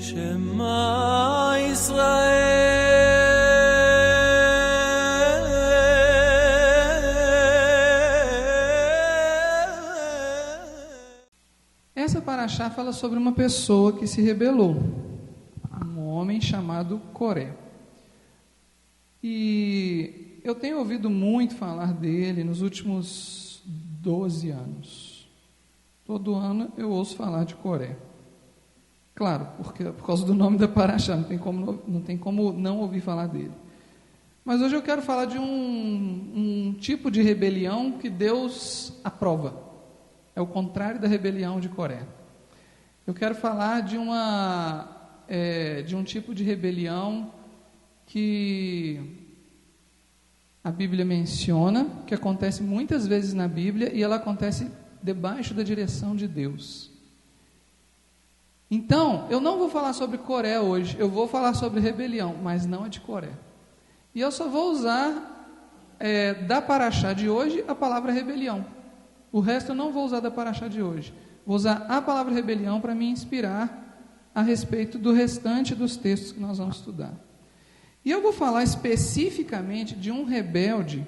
Shema Israel. Essa paraxá fala sobre uma pessoa que se rebelou, um homem chamado Coré. E eu tenho ouvido muito falar dele nos últimos 12 anos. Todo ano eu ouço falar de Coré. Claro, por causa do nome da paraxá, não tem como não ouvir falar dele. Mas hoje eu quero falar de um tipo de rebelião que Deus aprova. É o contrário da rebelião de Coré. Eu quero falar de um tipo de rebelião que a Bíblia menciona, que acontece muitas vezes na Bíblia, e ela acontece debaixo da direção de Deus. Então, eu não vou falar sobre Coré hoje, eu vou falar sobre rebelião, mas não a de Coré. E eu só vou usar da paraxá de hoje a palavra rebelião. O resto eu não vou usar da paraxá de hoje. Vou usar a palavra rebelião para me inspirar a respeito do restante dos textos que nós vamos estudar. E eu vou falar especificamente de um rebelde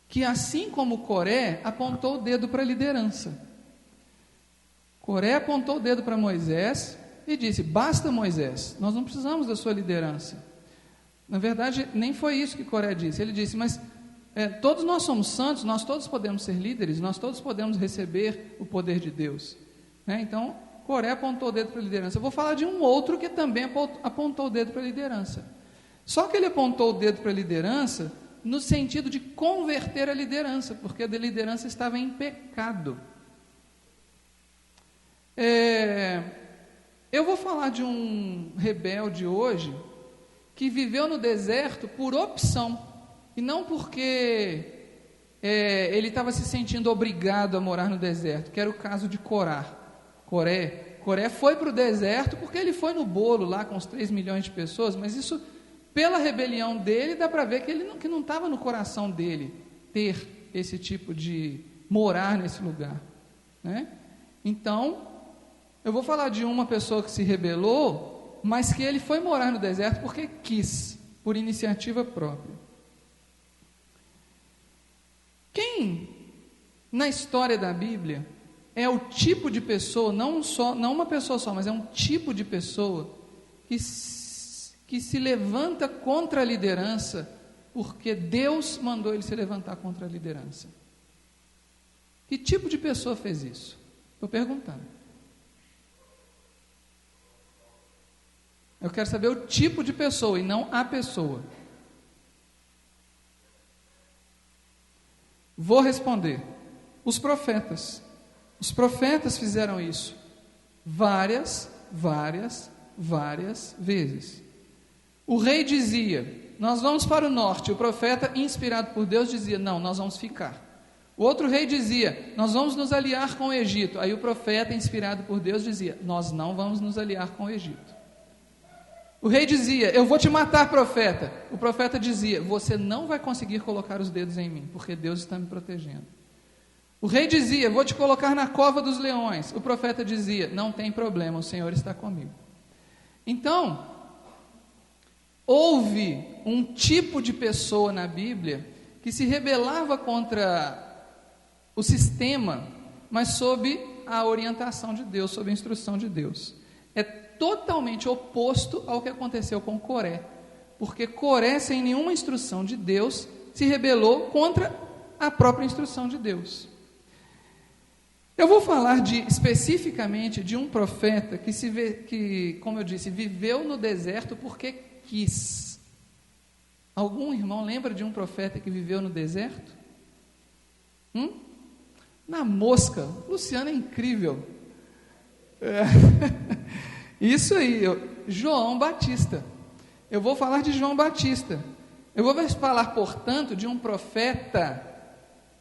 que, assim como Coré, apontou o dedo para a liderança. Coré apontou o dedo para Moisés e disse: basta, Moisés, nós não precisamos da sua liderança. Na verdade, nem foi isso que Coré disse. Ele disse: mas todos nós somos santos, nós todos podemos ser líderes, nós todos podemos receber o poder de Deus. Então, Coré apontou o dedo para a liderança. Eu vou falar de um outro que também apontou o dedo para a liderança. Só que ele apontou o dedo para a liderança no sentido de converter a liderança, porque a liderança estava em pecado. Eu vou falar de um rebelde hoje que viveu no deserto por opção, e não porque ele estava se sentindo obrigado a morar no deserto, que era o caso de Coré. Coré foi para o deserto porque ele foi no bolo lá com os 3 milhões de pessoas, mas isso, pela rebelião dele, dá para ver que não estava no coração dele ter esse tipo de morar nesse lugar, Então, eu vou falar de uma pessoa que se rebelou, mas que ele foi morar no deserto porque quis, por iniciativa própria. Quem, na história da Bíblia, é o tipo de pessoa, não uma pessoa só, mas é um tipo de pessoa que se levanta contra a liderança porque Deus mandou ele se levantar contra a liderança? Que tipo de pessoa fez isso? Estou perguntando. Eu quero saber o tipo de pessoa e não a pessoa. Vou responder. Os profetas. Os profetas fizeram isso várias vezes. O rei dizia: nós vamos para o norte. O profeta, inspirado por Deus, dizia: não, nós vamos ficar. O outro rei dizia: nós vamos nos aliar com o Egito. Aí o profeta, inspirado por Deus, dizia: nós não vamos nos aliar com o Egito. O rei dizia: eu vou te matar, profeta. O profeta dizia: você não vai conseguir colocar os dedos em mim, porque Deus está me protegendo. O rei dizia: vou te colocar na cova dos leões. O profeta dizia: não tem problema, o Senhor está comigo. Então, houve um tipo de pessoa na Bíblia que se rebelava contra o sistema, mas sob a orientação de Deus, sob a instrução de Deus. É totalmente oposto ao que aconteceu com Coré, porque Coré, sem nenhuma instrução de Deus, se rebelou contra a própria instrução de Deus. Eu vou falar especificamente de um profeta que, como eu disse, viveu no deserto porque quis. Algum irmão lembra de um profeta que viveu no deserto? Na mosca. Luciano é incrível. Isso aí, João Batista. Eu vou falar de João Batista. Eu vou falar, portanto, de um profeta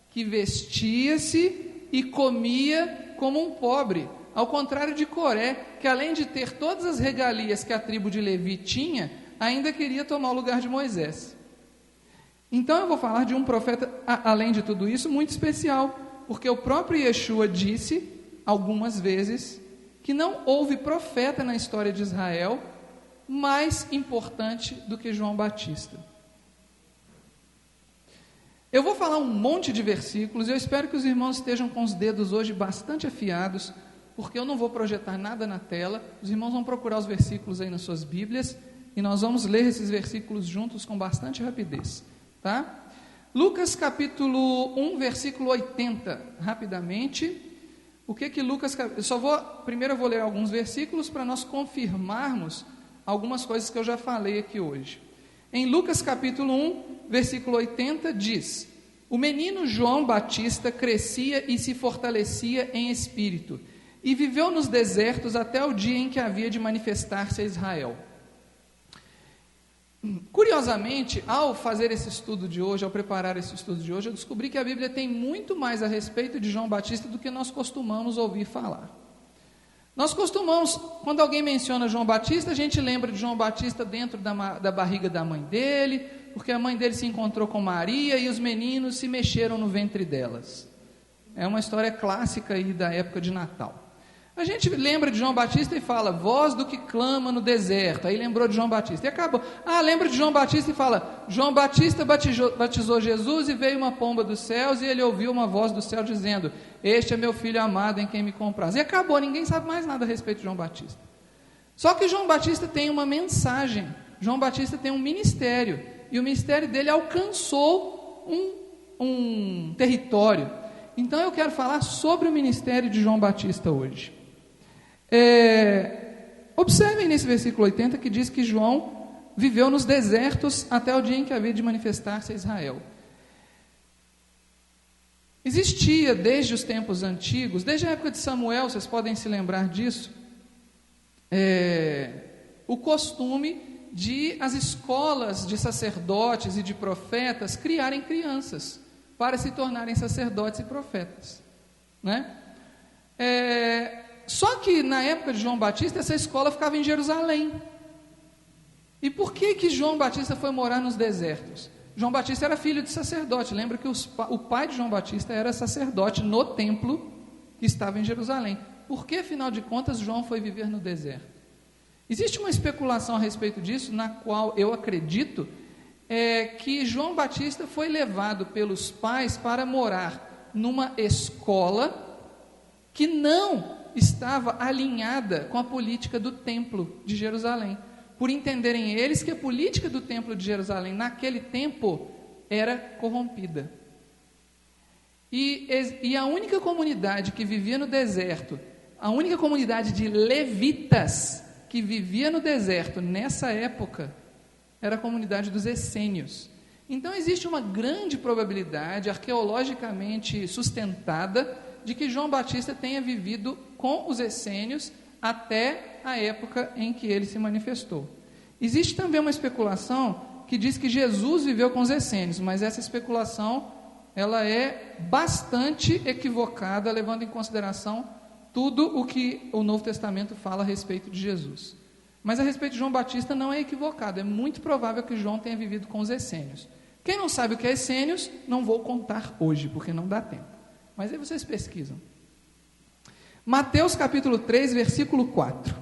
que vestia-se e comia como um pobre, ao contrário de Coré, que além de ter todas as regalias que a tribo de Levi tinha, ainda queria tomar o lugar de Moisés. Então eu vou falar de um profeta, além de tudo isso, muito especial, porque o próprio Yeshua disse algumas vezes que não houve profeta na história de Israel mais importante do que João Batista. Eu vou falar um monte de versículos, e eu espero que os irmãos estejam com os dedos hoje bastante afiados, porque eu não vou projetar nada na tela. Os irmãos vão procurar os versículos aí nas suas Bíblias, e nós vamos ler esses versículos juntos com bastante rapidez, tá? Lucas capítulo 1, versículo 80, rapidamente. O que Lucas... Primeiro eu vou ler alguns versículos para nós confirmarmos algumas coisas que eu já falei aqui hoje. Em Lucas capítulo 1, versículo 80, diz: o menino João Batista crescia e se fortalecia em espírito, e viveu nos desertos até o dia em que havia de manifestar-se a Israel. Curiosamente, ao fazer esse estudo de hoje, ao preparar esse estudo de hoje, eu descobri que a Bíblia tem muito mais a respeito de João Batista do que nós costumamos ouvir falar. Nós costumamos, quando alguém menciona João Batista, a gente lembra de João Batista dentro da barriga da mãe dele, porque a mãe dele se encontrou com Maria e os meninos se mexeram no ventre delas. É uma história clássica aí da época de Natal. A gente lembra de João Batista e fala, voz do que clama no deserto. Aí lembrou de João Batista e acabou. Lembra de João Batista e fala, João Batista batizou Jesus e veio uma pomba dos céus e ele ouviu uma voz do céu dizendo, este é meu filho amado em quem me compraz. E acabou, ninguém sabe mais nada a respeito de João Batista. Só que João Batista tem uma mensagem, João Batista tem um ministério, e o ministério dele alcançou um território. Então eu quero falar sobre o ministério de João Batista hoje. Observem nesse versículo 80 que diz que João viveu nos desertos até o dia em que havia de manifestar-se a Israel. Existia desde os tempos antigos, desde a época de Samuel, vocês podem se lembrar disso, o costume de as escolas de sacerdotes e de profetas criarem crianças para se tornarem sacerdotes e profetas, né? Só que na época de João Batista, essa escola ficava em Jerusalém. E por que João Batista foi morar nos desertos? João Batista era filho de sacerdote. Lembra que o pai de João Batista era sacerdote no templo que estava em Jerusalém. Por que, afinal de contas, João foi viver no deserto? Existe uma especulação a respeito disso, na qual eu acredito que João Batista foi levado pelos pais para morar numa escola que não estava alinhada com a política do templo de Jerusalém, por entenderem eles que a política do templo de Jerusalém naquele tempo era corrompida. E a única comunidade que vivia no deserto, a única comunidade de levitas que vivia no deserto nessa época, era a comunidade dos essênios. Então existe uma grande probabilidade arqueologicamente sustentada de que João Batista tenha vivido com os essênios até a época em que ele se manifestou. Existe também uma especulação que diz que Jesus viveu com os essênios, mas essa especulação ela é bastante equivocada, levando em consideração tudo o que o Novo Testamento fala a respeito de Jesus. Mas a respeito de João Batista não é equivocado, é muito provável que João tenha vivido com os essênios. Quem não sabe o que é essênios, não vou contar hoje, porque não dá tempo. Mas aí vocês pesquisam. Mateus capítulo 3, versículo 4.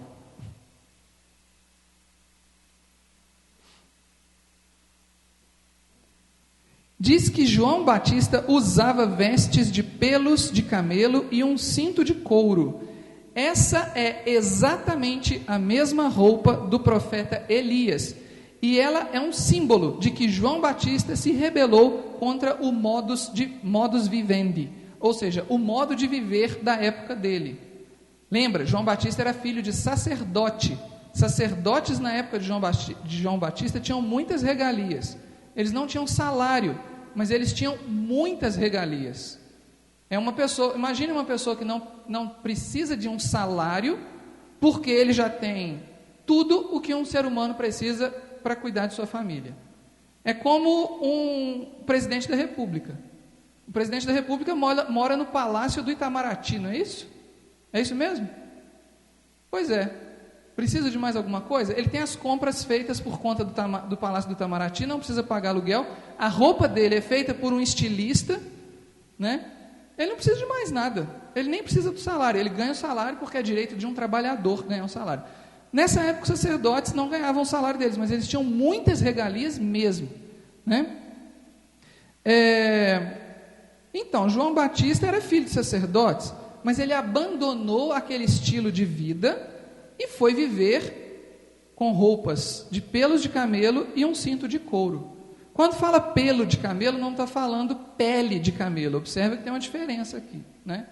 Diz que João Batista usava vestes de pelos de camelo e um cinto de couro. Essa é exatamente a mesma roupa do profeta Elias. E ela é um símbolo de que João Batista se rebelou contra o modus vivendi, ou seja, o modo de viver da época dele. Lembra, João Batista era filho de sacerdote. Sacerdotes na época de João Batista tinham muitas regalias. Eles não tinham salário, mas eles tinham muitas regalias. Imagine uma pessoa que não precisa de um salário, porque ele já tem tudo o que um ser humano precisa para cuidar de sua família. É como um presidente da República. O presidente da República mora no Palácio do Itamaraty, não é isso? É isso mesmo? Pois é. Precisa de mais alguma coisa? Ele tem as compras feitas por conta do Palácio do Itamaraty, não precisa pagar aluguel. A roupa dele é feita por um estilista, né? Ele não precisa de mais nada, ele nem precisa do salário, ele ganha o salário porque é direito de um trabalhador ganhar um salário. Nessa época os sacerdotes não ganhavam o salário deles, mas eles tinham muitas regalias mesmo, né? Então, João Batista era filho de sacerdotes, mas ele abandonou aquele estilo de vida e foi viver com roupas de pelos de camelo e um cinto de couro. Quando fala pelo de camelo, não está falando pele de camelo. Observe que tem uma diferença aqui, né?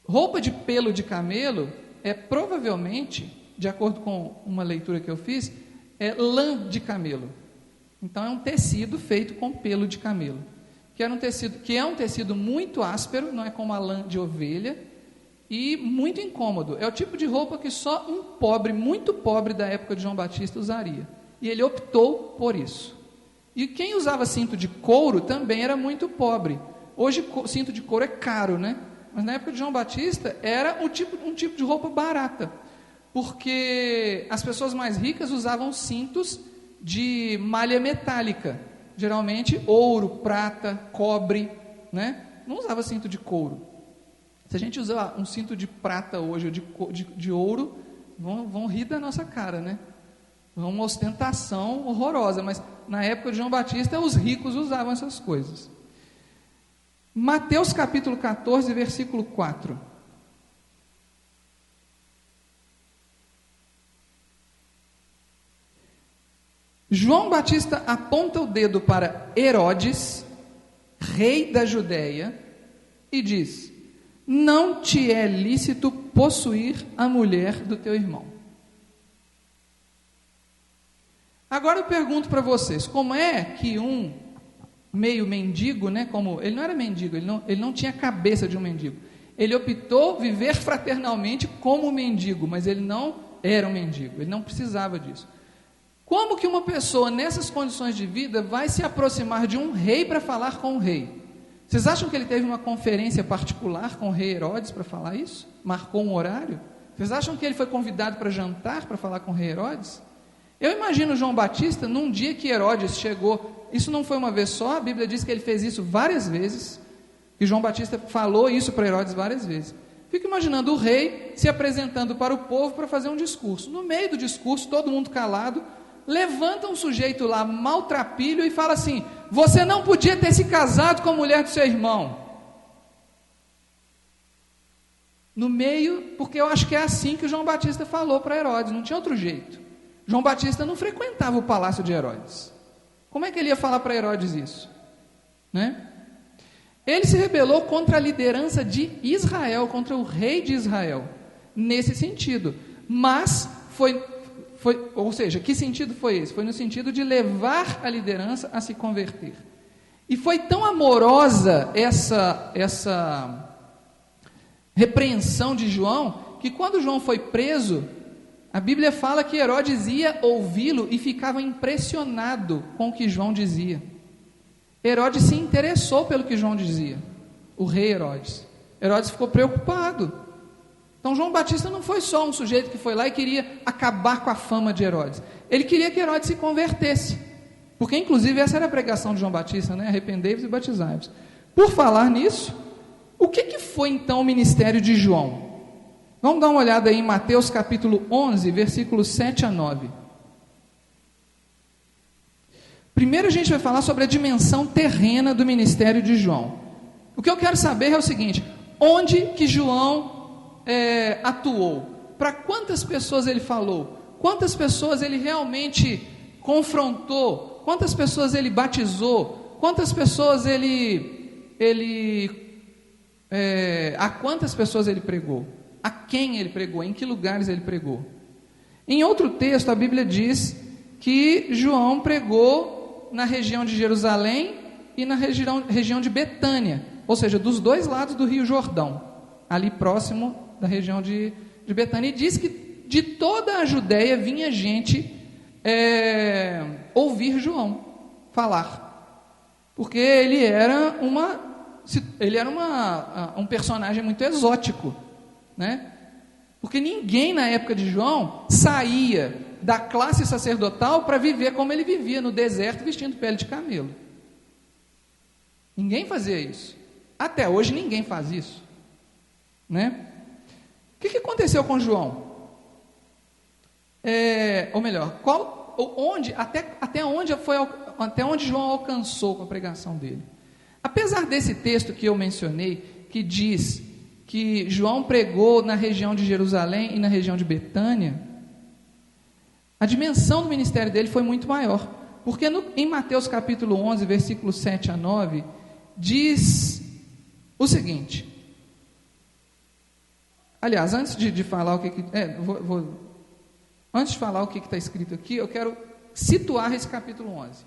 Roupa de pelo de camelo é provavelmente, de acordo com uma leitura que eu fiz, é lã de camelo. Então é um tecido feito com pelo de camelo, que é um tecido muito áspero, não é como a lã de ovelha, e muito incômodo. É o tipo de roupa que só um pobre, muito pobre da época de João Batista usaria. E ele optou por isso. E quem usava cinto de couro também era muito pobre. Hoje cinto de couro é caro, né? Mas na época de João Batista era um tipo de roupa barata, porque as pessoas mais ricas usavam cintos de malha metálica, geralmente ouro, prata, cobre, né? Não usava cinto de couro. Se a gente usar um cinto de prata hoje ou de ouro, vão rir da nossa cara, né? É uma ostentação horrorosa, mas na época de João Batista os ricos usavam essas coisas. Mateus capítulo 14, versículo 4. João Batista aponta o dedo para Herodes, rei da Judéia, e diz: não te é lícito possuir a mulher do teu irmão. Agora eu pergunto para vocês, como é que um meio mendigo, né, como ele não era mendigo, ele não tinha a cabeça de um mendigo, ele optou viver fraternalmente como mendigo, mas ele não era um mendigo, ele não precisava disso. Como que uma pessoa nessas condições de vida vai se aproximar de um rei para falar com o rei? Vocês acham que ele teve uma conferência particular com o rei Herodes para falar isso? Marcou um horário? Vocês acham que ele foi convidado para jantar para falar com o rei Herodes? Eu imagino João Batista num dia que Herodes chegou, isso não foi uma vez só, a Bíblia diz que ele fez isso várias vezes, e João Batista falou isso para Herodes várias vezes. Fico imaginando o rei se apresentando para o povo para fazer um discurso. No meio do discurso, todo mundo calado, levanta um sujeito lá, maltrapilho, e fala assim: você não podia ter se casado com a mulher do seu irmão. No meio, porque eu acho que é assim que o João Batista falou para Herodes, não tinha outro jeito. João Batista não frequentava o palácio de Herodes. Como é que ele ia falar para Herodes isso? Né? Ele se rebelou contra a liderança de Israel, contra o rei de Israel, nesse sentido. Mas ou seja, que sentido foi esse? Foi no sentido de levar a liderança a se converter. E foi tão amorosa essa repreensão de João, que quando João foi preso, a Bíblia fala que Herodes ia ouvi-lo e ficava impressionado com o que João dizia. Herodes se interessou pelo que João dizia, o rei Herodes. Herodes ficou preocupado. Então João Batista não foi só um sujeito que foi lá e queria acabar com a fama de Herodes. Ele queria que Herodes se convertesse. Porque inclusive essa era a pregação de João Batista, né? Arrependei-vos e batizai-vos. Por falar nisso, o que foi então o ministério de João? Vamos dar uma olhada aí em Mateus capítulo 11, versículos 7 a 9. Primeiro a gente vai falar sobre a dimensão terrena do ministério de João. O que eu quero saber é o seguinte: onde que João atuou? Para quantas pessoas ele falou? Quantas pessoas ele realmente confrontou? Quantas pessoas ele batizou? Quantas pessoas a quantas pessoas ele pregou? A quem ele pregou? Em que lugares ele pregou? Em outro texto a Bíblia diz que João pregou na região de Jerusalém e na região de Betânia, ou seja, dos dois lados do Rio Jordão, ali próximo da região de Betânia, e diz que de toda a Judéia vinha gente ouvir João falar, porque ele era um personagem muito exótico, né? Porque ninguém na época de João saía da classe sacerdotal para viver como ele vivia no deserto, vestindo pele de camelo. Ninguém fazia isso. Até hoje ninguém faz isso, né? O que aconteceu com João? Ou melhor, até onde João alcançou com a pregação dele? Apesar desse texto que eu mencionei, que diz que João pregou na região de Jerusalém e na região de Betânia, a dimensão do ministério dele foi muito maior, porque em Mateus capítulo 11, versículos 7 a 9, diz o seguinte. Aliás, antes de falar o que antes de falar o que está escrito aqui, eu quero situar esse capítulo 11.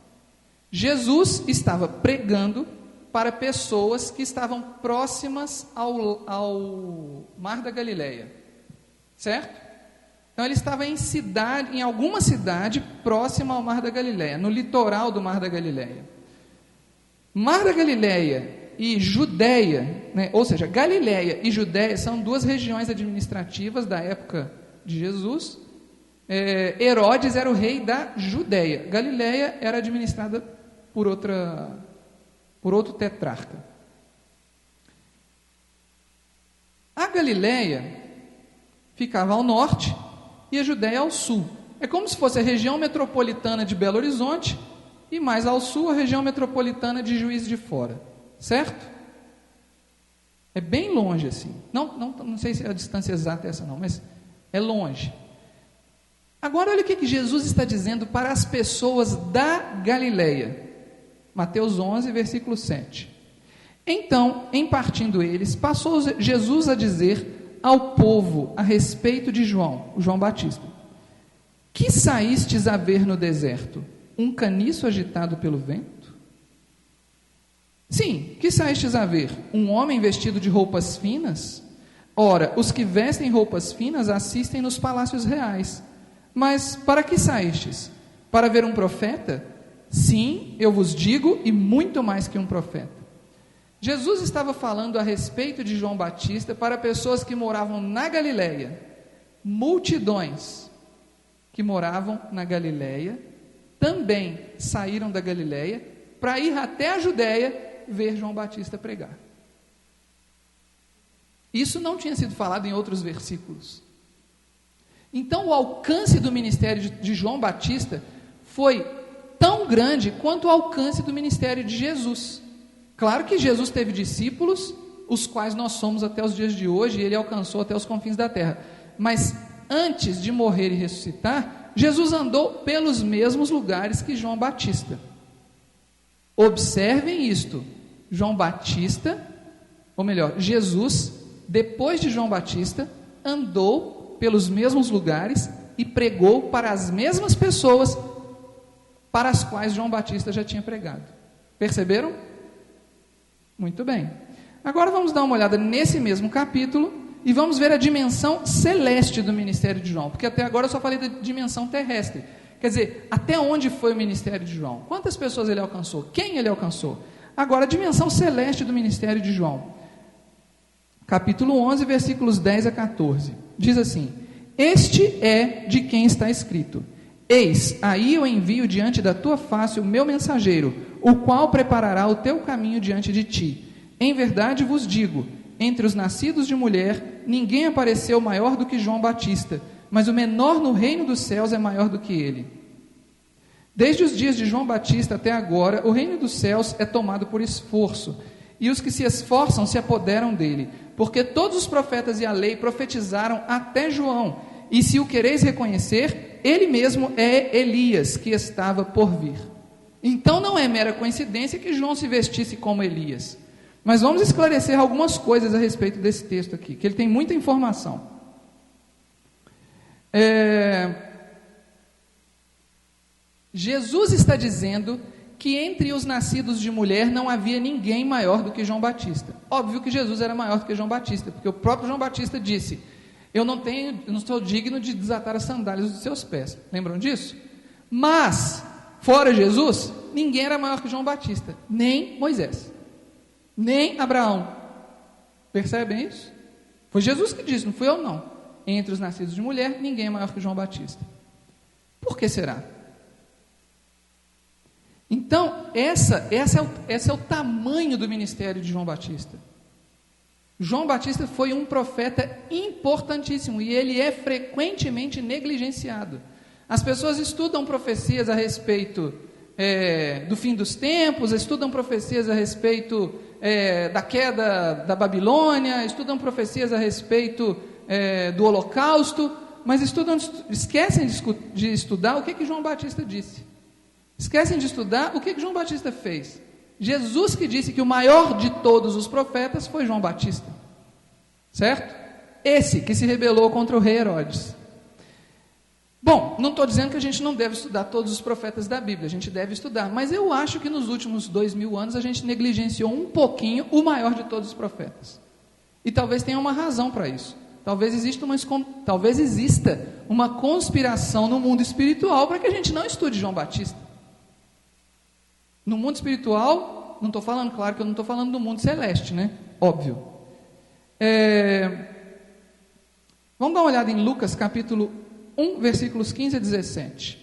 Jesus estava pregando para pessoas que estavam próximas ao Mar da Galileia, certo? Então ele estava em alguma cidade próxima ao Mar da Galileia, no litoral do Mar da Galileia. Mar da Galileia e Judeia, né? Ou seja, Galileia e Judeia são duas regiões administrativas da época de Jesus. Herodes era o rei da Judeia. Galileia era administrada por outro tetrarca. A Galileia ficava ao norte e a Judeia ao sul. É como se fosse a região metropolitana de Belo Horizonte e mais ao sul a região metropolitana de Juiz de Fora, certo? É bem longe assim. Não sei se a distância exata é essa não, mas é longe. Agora olha o que Jesus está dizendo para as pessoas da Galileia. Mateus 11, versículo 7. Então, em partindo eles, passou Jesus a dizer ao povo a respeito de João Batista: que saístes a ver no deserto? Um caniço agitado pelo vento? Sim, que saístes a ver? Um homem vestido de roupas finas? Ora, os que vestem roupas finas assistem nos palácios reais. Mas para que saístes? Para ver um profeta? Sim, eu vos digo, e muito mais que um profeta. Jesus estava falando a respeito de João Batista para pessoas que moravam na Galileia. Multidões que moravam na Galileia também saíram da Galileia para ir até a Judéia ver João Batista pregar. Isso não tinha sido falado em outros versículos. Então o alcance do ministério de João Batista foi tão grande quanto o alcance do ministério de Jesus. Claro que Jesus teve discípulos, os quais nós somos até os dias de hoje, e ele alcançou até os confins da terra. Mas antes de morrer e ressuscitar, Jesus andou pelos mesmos lugares que João Batista. Observem isto: Jesus, depois de João Batista, andou pelos mesmos lugares e pregou para as mesmas pessoas para as quais João Batista já tinha pregado. Perceberam? Muito bem. Agora vamos dar uma olhada nesse mesmo capítulo e vamos ver a dimensão celeste do ministério de João, porque até agora eu só falei da dimensão terrestre. Quer dizer, até onde foi o ministério de João? Quantas pessoas ele alcançou? Quem ele alcançou? Agora, a dimensão celeste do ministério de João. Capítulo 11, versículos 10 a 14. Diz assim: este é de quem está escrito: eis, aí eu envio diante da tua face o meu mensageiro, o qual preparará o teu caminho diante de ti. Em verdade vos digo, entre os nascidos de mulher, ninguém apareceu maior do que João Batista, mas o menor no reino dos céus é maior do que ele. Desde os dias de João Batista até agora, o reino dos céus é tomado por esforço, e os que se esforçam se apoderam dele, porque todos os profetas e a lei profetizaram até João, e se o quereis reconhecer, ele mesmo é Elias, que estava por vir. Então não é mera coincidência que João se vestisse como Elias. Mas vamos esclarecer algumas coisas a respeito desse texto aqui, que ele tem muita informação. Jesus está dizendo que entre os nascidos de mulher não havia ninguém maior do que João Batista. Óbvio que Jesus era maior do que João Batista, porque o próprio João Batista disse: eu não sou digno de desatar as sandálias dos seus pés. Lembram disso? Mas, fora Jesus, ninguém era maior que João Batista, nem Moisés, nem Abraão. Percebem isso? Foi Jesus que disse, não fui eu não. Entre os nascidos de mulher, ninguém é maior que João Batista. Por que será? Então, esse é o tamanho do ministério de João Batista. João Batista foi um profeta importantíssimo e ele é frequentemente negligenciado. As pessoas estudam profecias a respeito do fim dos tempos, estudam profecias a respeito da queda da Babilônia, estudam profecias a respeito do Holocausto, mas esquecem de estudar o que João Batista disse. Esquecem de estudar o que João Batista fez. Jesus que disse que o maior de todos os profetas foi João Batista, certo? Esse que se rebelou contra o rei Herodes. Bom, não estou dizendo que a gente não deve estudar todos os profetas da Bíblia, a gente deve estudar, mas eu acho que nos últimos 2000 anos a gente negligenciou um pouquinho o maior de todos os profetas. E talvez tenha uma razão para isso. Talvez exista uma conspiração no mundo espiritual para que a gente não estude João Batista. No mundo espiritual, não estou falando, claro que eu não estou falando do mundo celeste, né? Óbvio. Vamos dar uma olhada em Lucas capítulo 1, versículos 15 a 17.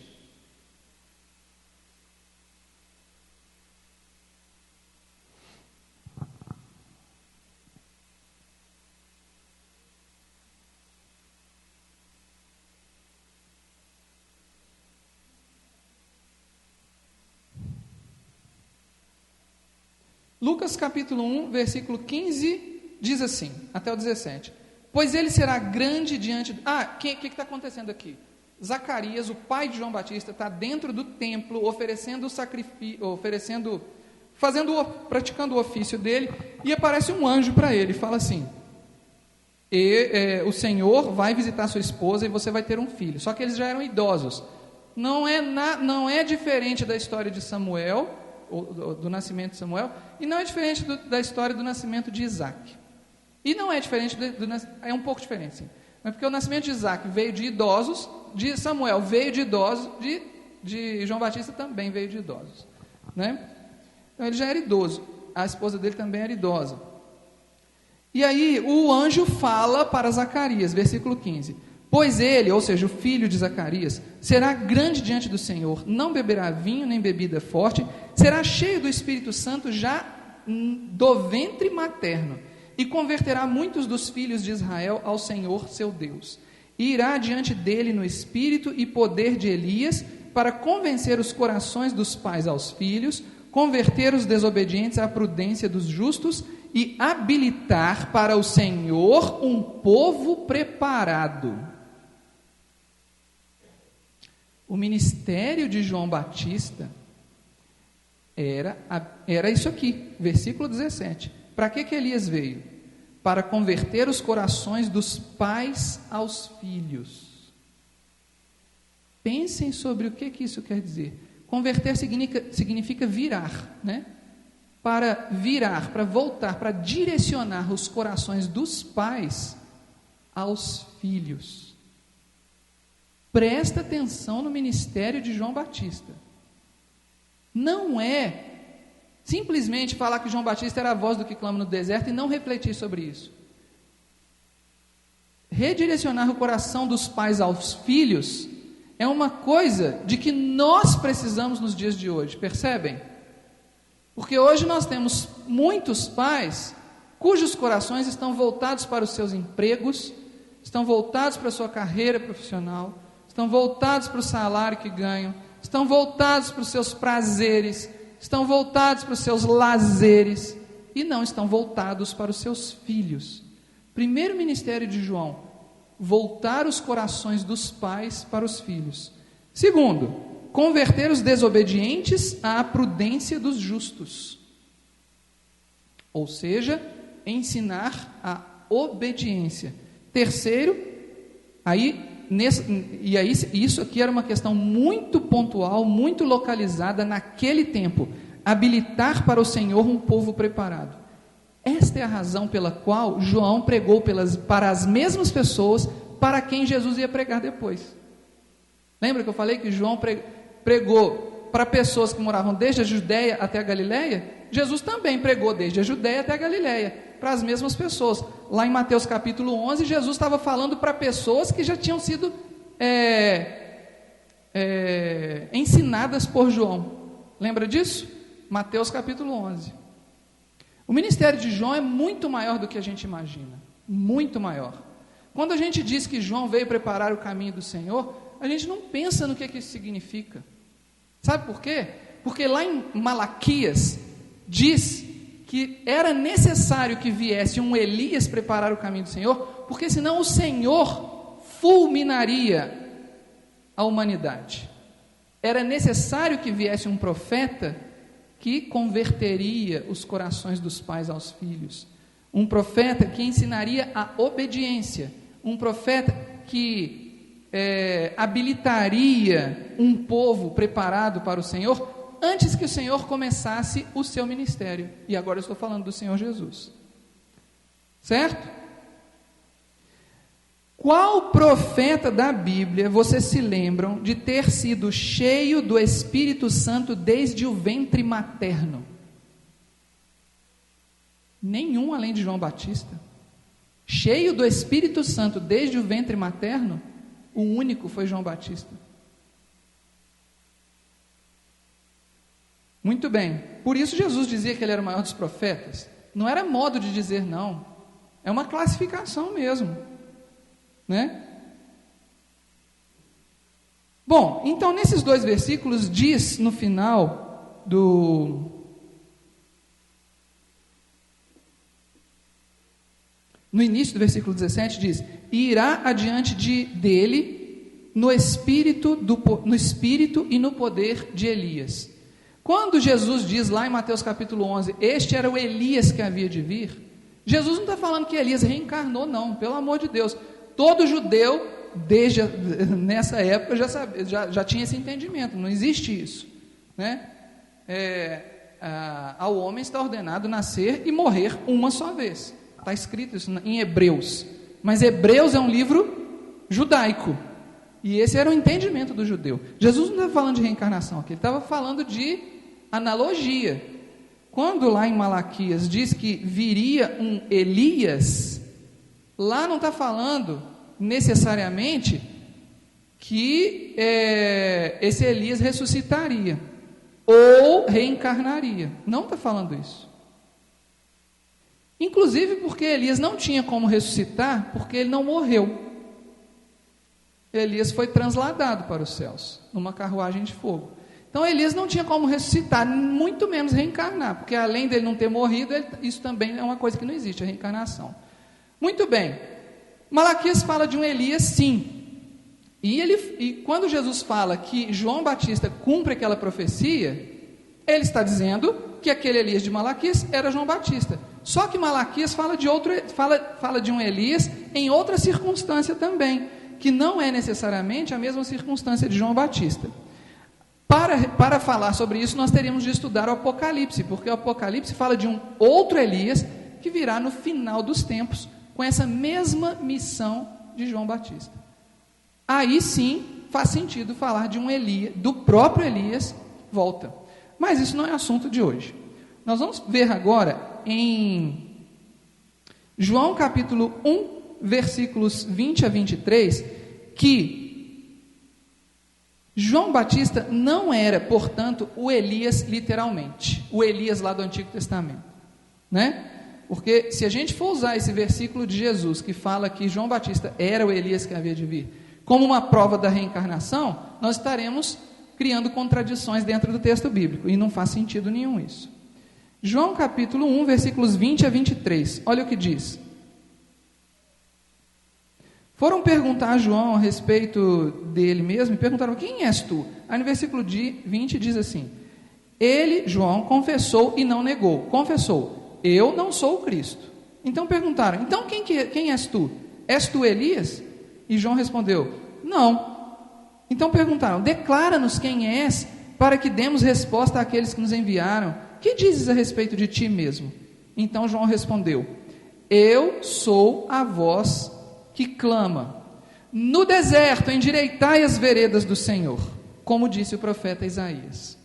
Lucas capítulo 1, versículo 15, diz assim, até o 17. Pois ele será grande diante... o que está acontecendo aqui? Zacarias, o pai de João Batista, está dentro do templo, oferecendo o sacrifício, praticando o ofício dele, e aparece um anjo para ele, fala assim, o Senhor vai visitar sua esposa e você vai ter um filho. Só que eles já eram idosos. Não é diferente da história de Samuel, do nascimento de Samuel, e não é diferente da história do nascimento de Isaac. E não é diferente, é um pouco diferente, sim. Mas porque o nascimento de Isaac veio de idosos, de Samuel veio de idosos, de João Batista também veio de idosos, né? Então ele já era idoso, a esposa dele também era idosa. E aí o anjo fala para Zacarias, versículo 15: pois ele, ou seja, o filho de Zacarias, será grande diante do Senhor, não beberá vinho nem bebida forte, será cheio do Espírito Santo já do ventre materno, e converterá muitos dos filhos de Israel ao Senhor seu Deus. E irá diante dele no espírito e poder de Elias, para convencer os corações dos pais aos filhos, converter os desobedientes à prudência dos justos e habilitar para o Senhor um povo preparado. O ministério de João Batista era isso aqui, versículo 17. Para que Elias veio? Para converter os corações dos pais aos filhos. Pensem sobre o que isso quer dizer. Converter significa virar, né? Para virar, para voltar, para direcionar os corações dos pais aos filhos. Presta atenção no ministério de João Batista. Não é simplesmente falar que João Batista era a voz do que clama no deserto e não refletir sobre isso. Redirecionar o coração dos pais aos filhos é uma coisa de que nós precisamos nos dias de hoje, percebem? Porque hoje nós temos muitos pais cujos corações estão voltados para os seus empregos, estão voltados para a sua carreira profissional, estão voltados para o salário que ganham, estão voltados para os seus prazeres, estão voltados para os seus lazeres e não estão voltados para os seus filhos. Primeiro ministério de João, voltar os corações dos pais para os filhos. Segundo, converter os desobedientes à prudência dos justos. Ou seja, ensinar a obediência. Terceiro, isso aqui era uma questão muito pontual, muito localizada naquele tempo, habilitar para o Senhor um povo preparado. Esta é a razão pela qual João pregou para as mesmas pessoas para quem Jesus ia pregar depois. Lembra que eu falei que João pregou para pessoas que moravam desde a Judéia até a Galileia? Jesus também pregou desde a Judéia até a Galileia, para as mesmas pessoas. Lá em Mateus capítulo 11, Jesus estava falando para pessoas que já tinham sido ensinadas por João. Lembra disso? Mateus capítulo 11. O ministério de João é muito maior do que a gente imagina, muito maior. Quando a gente diz que João veio preparar o caminho do Senhor, a gente não pensa no que isso significa. Sabe por quê? Porque lá em Malaquias diz que era necessário que viesse um Elias preparar o caminho do Senhor, porque senão o Senhor fulminaria a humanidade. Era necessário que viesse um profeta que converteria os corações dos pais aos filhos, um profeta que ensinaria a obediência, um profeta que habilitaria um povo preparado para o Senhor, antes que o Senhor começasse o seu ministério. E agora eu estou falando do Senhor Jesus. Certo? Qual profeta da Bíblia vocês se lembram de ter sido cheio do Espírito Santo desde o ventre materno? Nenhum além de João Batista. Cheio do Espírito Santo desde o ventre materno, o único foi João Batista. Muito bem, por isso Jesus dizia que ele era o maior dos profetas. Não era modo de dizer não, é uma classificação mesmo, né? Bom, então nesses 2 versículos diz no final no início do versículo 17 diz: e irá adiante dele no espírito e no poder de Elias. Quando Jesus diz lá em Mateus capítulo 11, este era o Elias que havia de vir, Jesus não está falando que Elias reencarnou, não, pelo amor de Deus. Todo judeu, desde nessa época, já tinha esse entendimento, não existe isso, né? Ao homem está ordenado nascer e morrer uma só vez, está escrito isso em Hebreus, mas Hebreus é um livro judaico, e esse era o entendimento do judeu. Jesus não estava falando de reencarnação aqui, ele estava falando de analogia. Quando lá em Malaquias diz que viria um Elias, lá não está falando necessariamente que esse Elias ressuscitaria ou reencarnaria, não está falando isso. Inclusive porque Elias não tinha como ressuscitar, porque ele não morreu. Elias foi transladado para os céus numa carruagem de fogo. Então Elias não tinha como ressuscitar, muito menos reencarnar, porque além dele não ter morrido, isso também é uma coisa que não existe, a reencarnação. Muito bem, Malaquias fala de um Elias, sim, e quando Jesus fala que João Batista cumpre aquela profecia, ele está dizendo que aquele Elias de Malaquias era João Batista. Só que Malaquias fala de um Elias em outra circunstância também, que não é necessariamente a mesma circunstância de João Batista. Para falar sobre isso, nós teríamos de estudar o Apocalipse, porque o Apocalipse fala de um outro Elias que virá no final dos tempos, com essa mesma missão de João Batista. Aí sim faz sentido falar de um Elias, do próprio Elias, volta. Mas isso não é assunto de hoje. Nós vamos ver agora em João capítulo 1, versículos 20 a 23, que João Batista não era, portanto, o Elias literalmente, o Elias lá do Antigo Testamento, né? Porque se a gente for usar esse versículo de Jesus, que fala que João Batista era o Elias que havia de vir, como uma prova da reencarnação, nós estaremos criando contradições dentro do texto bíblico, e não faz sentido nenhum isso. João capítulo 1, versículos 20 a 23, olha o que diz. Foram perguntar a João a respeito dele mesmo, e perguntaram: quem és tu? Aí no versículo 20 diz assim: ele, João, confessou e não negou. Confessou: eu não sou o Cristo. Então perguntaram: então quem és tu? És tu Elias? E João respondeu: não. Então perguntaram: declara-nos quem és, para que demos resposta àqueles que nos enviaram. Que dizes a respeito de ti mesmo? Então João respondeu: eu sou a voz que clama: no deserto endireitai as veredas do Senhor, como disse o profeta Isaías.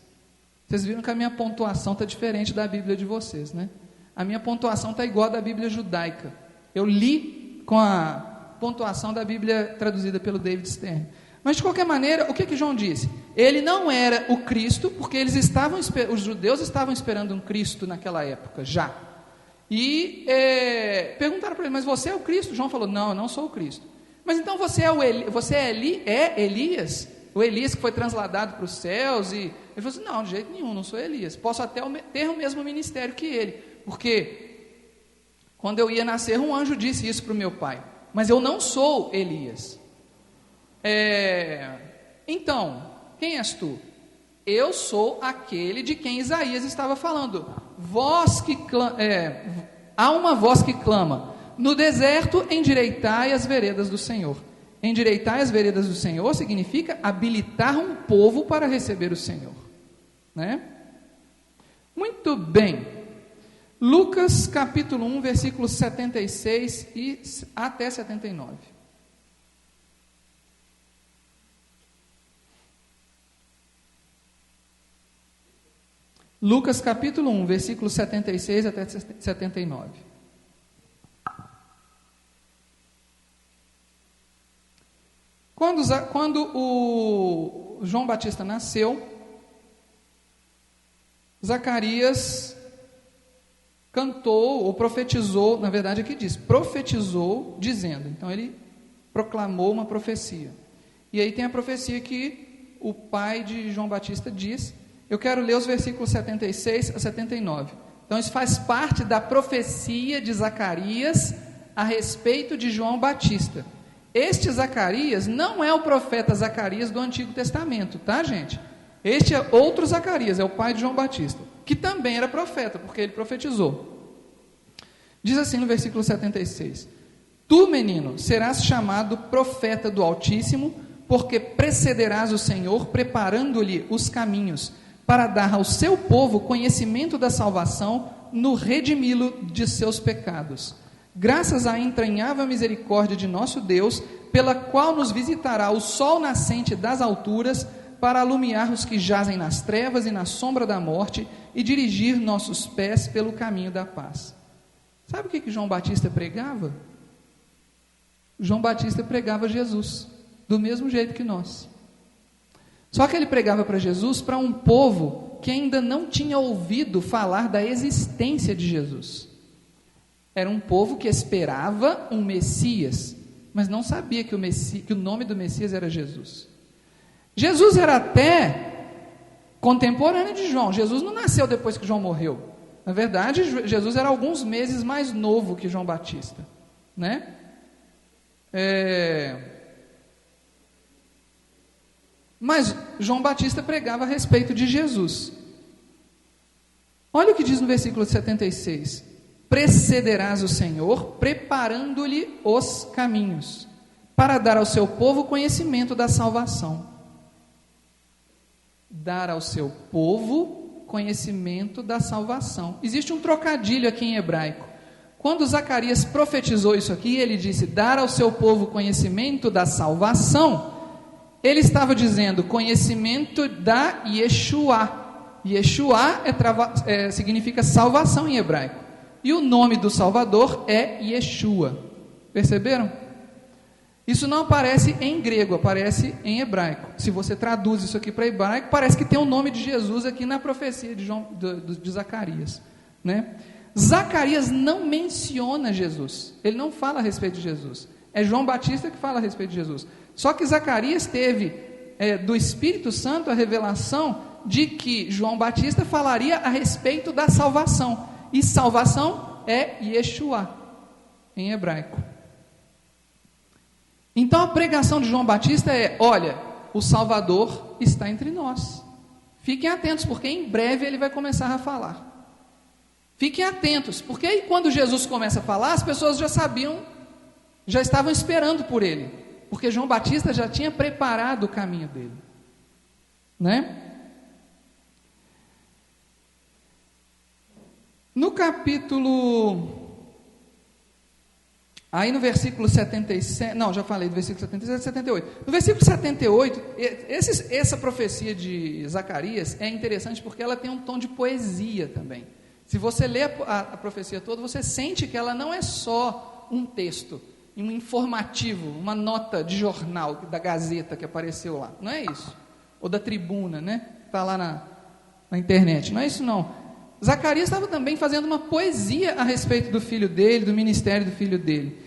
Vocês viram que a minha pontuação está diferente da Bíblia de vocês, né? A minha pontuação está igual à da Bíblia judaica. Eu li com a pontuação da Bíblia traduzida pelo David Stern. Mas de qualquer maneira, o que João disse? Ele não era o Cristo, porque os judeus estavam esperando um Cristo naquela época, já. E perguntaram para ele, mas você é o Cristo? João falou, não, eu não sou o Cristo. Mas então você é Elias? O Elias que foi transladado para os céus? E ele falou assim, não, de jeito nenhum, não sou Elias. Posso até ter o mesmo ministério que ele, porque quando eu ia nascer, um anjo disse isso para o meu pai, mas eu não sou Elias. Então, quem és tu? Eu sou aquele de quem Isaías estava falando. Há uma voz que clama, no deserto endireitai as veredas do Senhor. Endireitai as veredas do Senhor significa habilitar um povo para receber o Senhor, né? Muito bem. Lucas capítulo 1, versículos 76 até 79. Lucas capítulo 1, versículos 76 até 79. Quando o João Batista nasceu, Zacarias cantou ou profetizou, na verdade aqui diz, profetizou dizendo, então ele proclamou uma profecia. E aí tem a profecia que o pai de João Batista diz. Eu quero ler os versículos 76 a 79. Então isso faz parte da profecia de Zacarias a respeito de João Batista. Este Zacarias não é o profeta Zacarias do Antigo Testamento, tá, gente? Este é outro Zacarias, é o pai de João Batista, que também era profeta, porque ele profetizou. Diz assim no versículo 76: Tu, menino, serás chamado profeta do Altíssimo, porque precederás o Senhor, preparando-lhe os caminhos, para dar ao seu povo conhecimento da salvação, no redimi-lo de seus pecados. Graças à entranhável misericórdia de nosso Deus, pela qual nos visitará o sol nascente das alturas, para alumiar os que jazem nas trevas e na sombra da morte, e dirigir nossos pés pelo caminho da paz. Sabe o que João Batista pregava? João Batista pregava Jesus, do mesmo jeito que nós. Só que ele pregava para Jesus para um povo que ainda não tinha ouvido falar da existência de Jesus. Era um povo que esperava um Messias, mas não sabia que o nome do Messias era Jesus. Jesus era até contemporâneo de João. Jesus não nasceu depois que João morreu. Na verdade, Jesus era alguns meses mais novo que João Batista, né? Mas João Batista pregava a respeito de Jesus. Olha o que diz no versículo 76: Precederás o Senhor, preparando-lhe os caminhos, para dar ao seu povo conhecimento da salvação. Dar ao seu povo conhecimento da salvação. Existe um trocadilho aqui em hebraico. Quando Zacarias profetizou isso aqui, ele disse, dar ao seu povo conhecimento da salvação. Ele estava dizendo conhecimento da Yeshua. Yeshua significa salvação em hebraico. E o nome do Salvador é Yeshua. Perceberam? Isso não aparece em grego, aparece em hebraico. Se você traduz isso aqui para hebraico, parece que tem o nome de Jesus aqui na profecia de Zacarias, né? Zacarias não menciona Jesus. Ele não fala a respeito de Jesus. É João Batista que fala a respeito de Jesus. Só que Zacarias teve do Espírito Santo a revelação de que João Batista falaria a respeito da salvação. E salvação é Yeshua, em hebraico. Então a pregação de João Batista é, olha, o Salvador está entre nós. Fiquem atentos, porque em breve ele vai começar a falar. Fiquem atentos, porque aí quando Jesus começa a falar, as pessoas já sabiam, já estavam esperando por ele, porque João Batista já tinha preparado o caminho dele, né? No capítulo, aí no versículo 77, não, já falei do versículo 77 e 78. No versículo 78, essa profecia de Zacarias é interessante porque ela tem um tom de poesia também. Se você lê a profecia toda, você sente que ela não é só um texto, um informativo, uma nota de jornal da Gazeta que apareceu lá. Não é isso. Ou da Tribuna, né? Está lá na internet. Não é isso não. Zacarias estava também fazendo uma poesia a respeito do filho dele, do ministério do filho dele.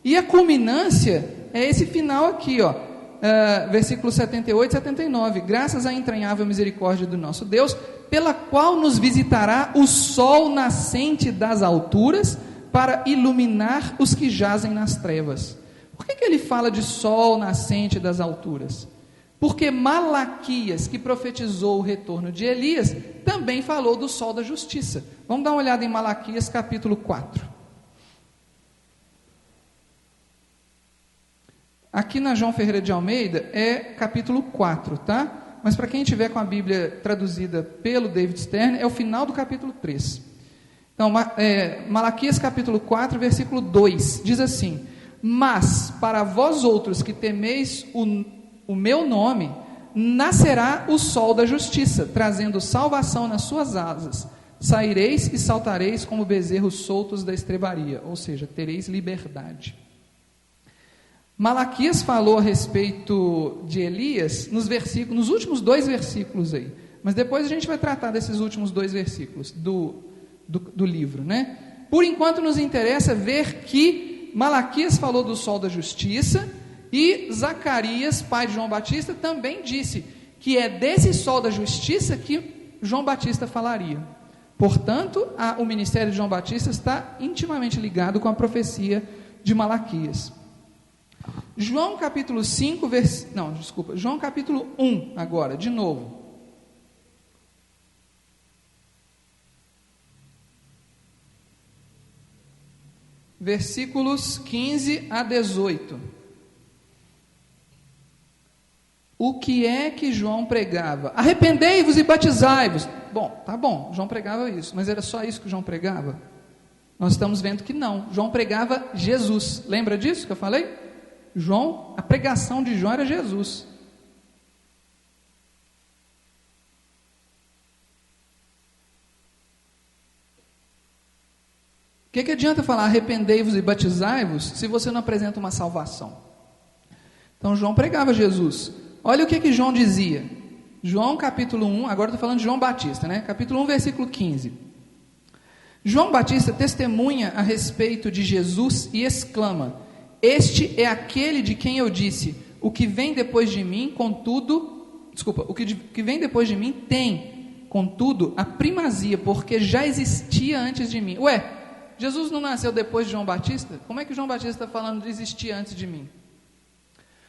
E a culminância é esse final aqui, ó, versículos 78 e 79. Graças à entranhável misericórdia do nosso Deus, pela qual nos visitará o sol nascente das alturas, para iluminar os que jazem nas trevas. Por que ele fala de sol nascente das alturas? Porque Malaquias, que profetizou o retorno de Elias, também falou do sol da justiça. Vamos dar uma olhada em Malaquias capítulo 4. Aqui na João Ferreira de Almeida é capítulo 4, tá? Mas para quem tiver com a Bíblia traduzida pelo David Stern, é o final do capítulo 3. Então, Malaquias capítulo 4, versículo 2, diz assim: mas para vós outros que temeis o meu nome, nascerá o sol da justiça, trazendo salvação nas suas asas. Saireis e saltareis como bezerros soltos da estrebaria, ou seja, tereis liberdade. Malaquias falou a respeito de Elias nos últimos 2 versículos aí, mas depois a gente vai tratar desses últimos 2 versículos do livro, né? Por enquanto nos interessa ver que Malaquias falou do sol da justiça e Zacarias, pai de João Batista, também disse que é desse sol da justiça que João Batista falaria. Portanto, o ministério de João Batista está intimamente ligado com a profecia de Malaquias. João capítulo 5, João capítulo 1 agora, de novo. Versículos 15 a 18. O que é que João pregava? Arrependei-vos e batizai-vos. Tá bom, João pregava isso, mas era só isso que João pregava? Nós estamos vendo que não. João pregava Jesus. Lembra disso que eu falei? A pregação de João era Jesus. O que adianta falar arrependei-vos e batizai-vos se você não apresenta uma salvação? Então João pregava Jesus. Olha o que João dizia. João capítulo 1, agora estou falando de João Batista, né? Capítulo 1, versículo 15. João Batista testemunha a respeito de Jesus e exclama: este é aquele de quem eu disse, o que vem depois de mim, o que vem depois de mim tem, contudo, a primazia, porque já existia antes de mim. Jesus não nasceu depois de João Batista? Como é que João Batista está falando de existir antes de mim?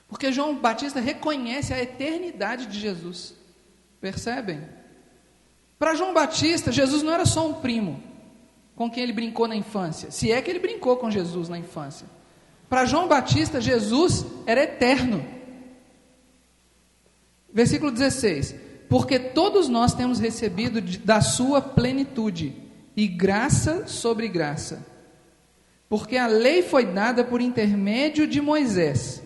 Porque João Batista reconhece a eternidade de Jesus. Percebem? Para João Batista, Jesus não era só um primo com quem ele brincou na infância, se é que ele brincou com Jesus na infância. Para João Batista, Jesus era eterno. Versículo 16: porque todos nós temos recebido da sua plenitude, e graça sobre graça. Porque a lei foi dada por intermédio de Moisés,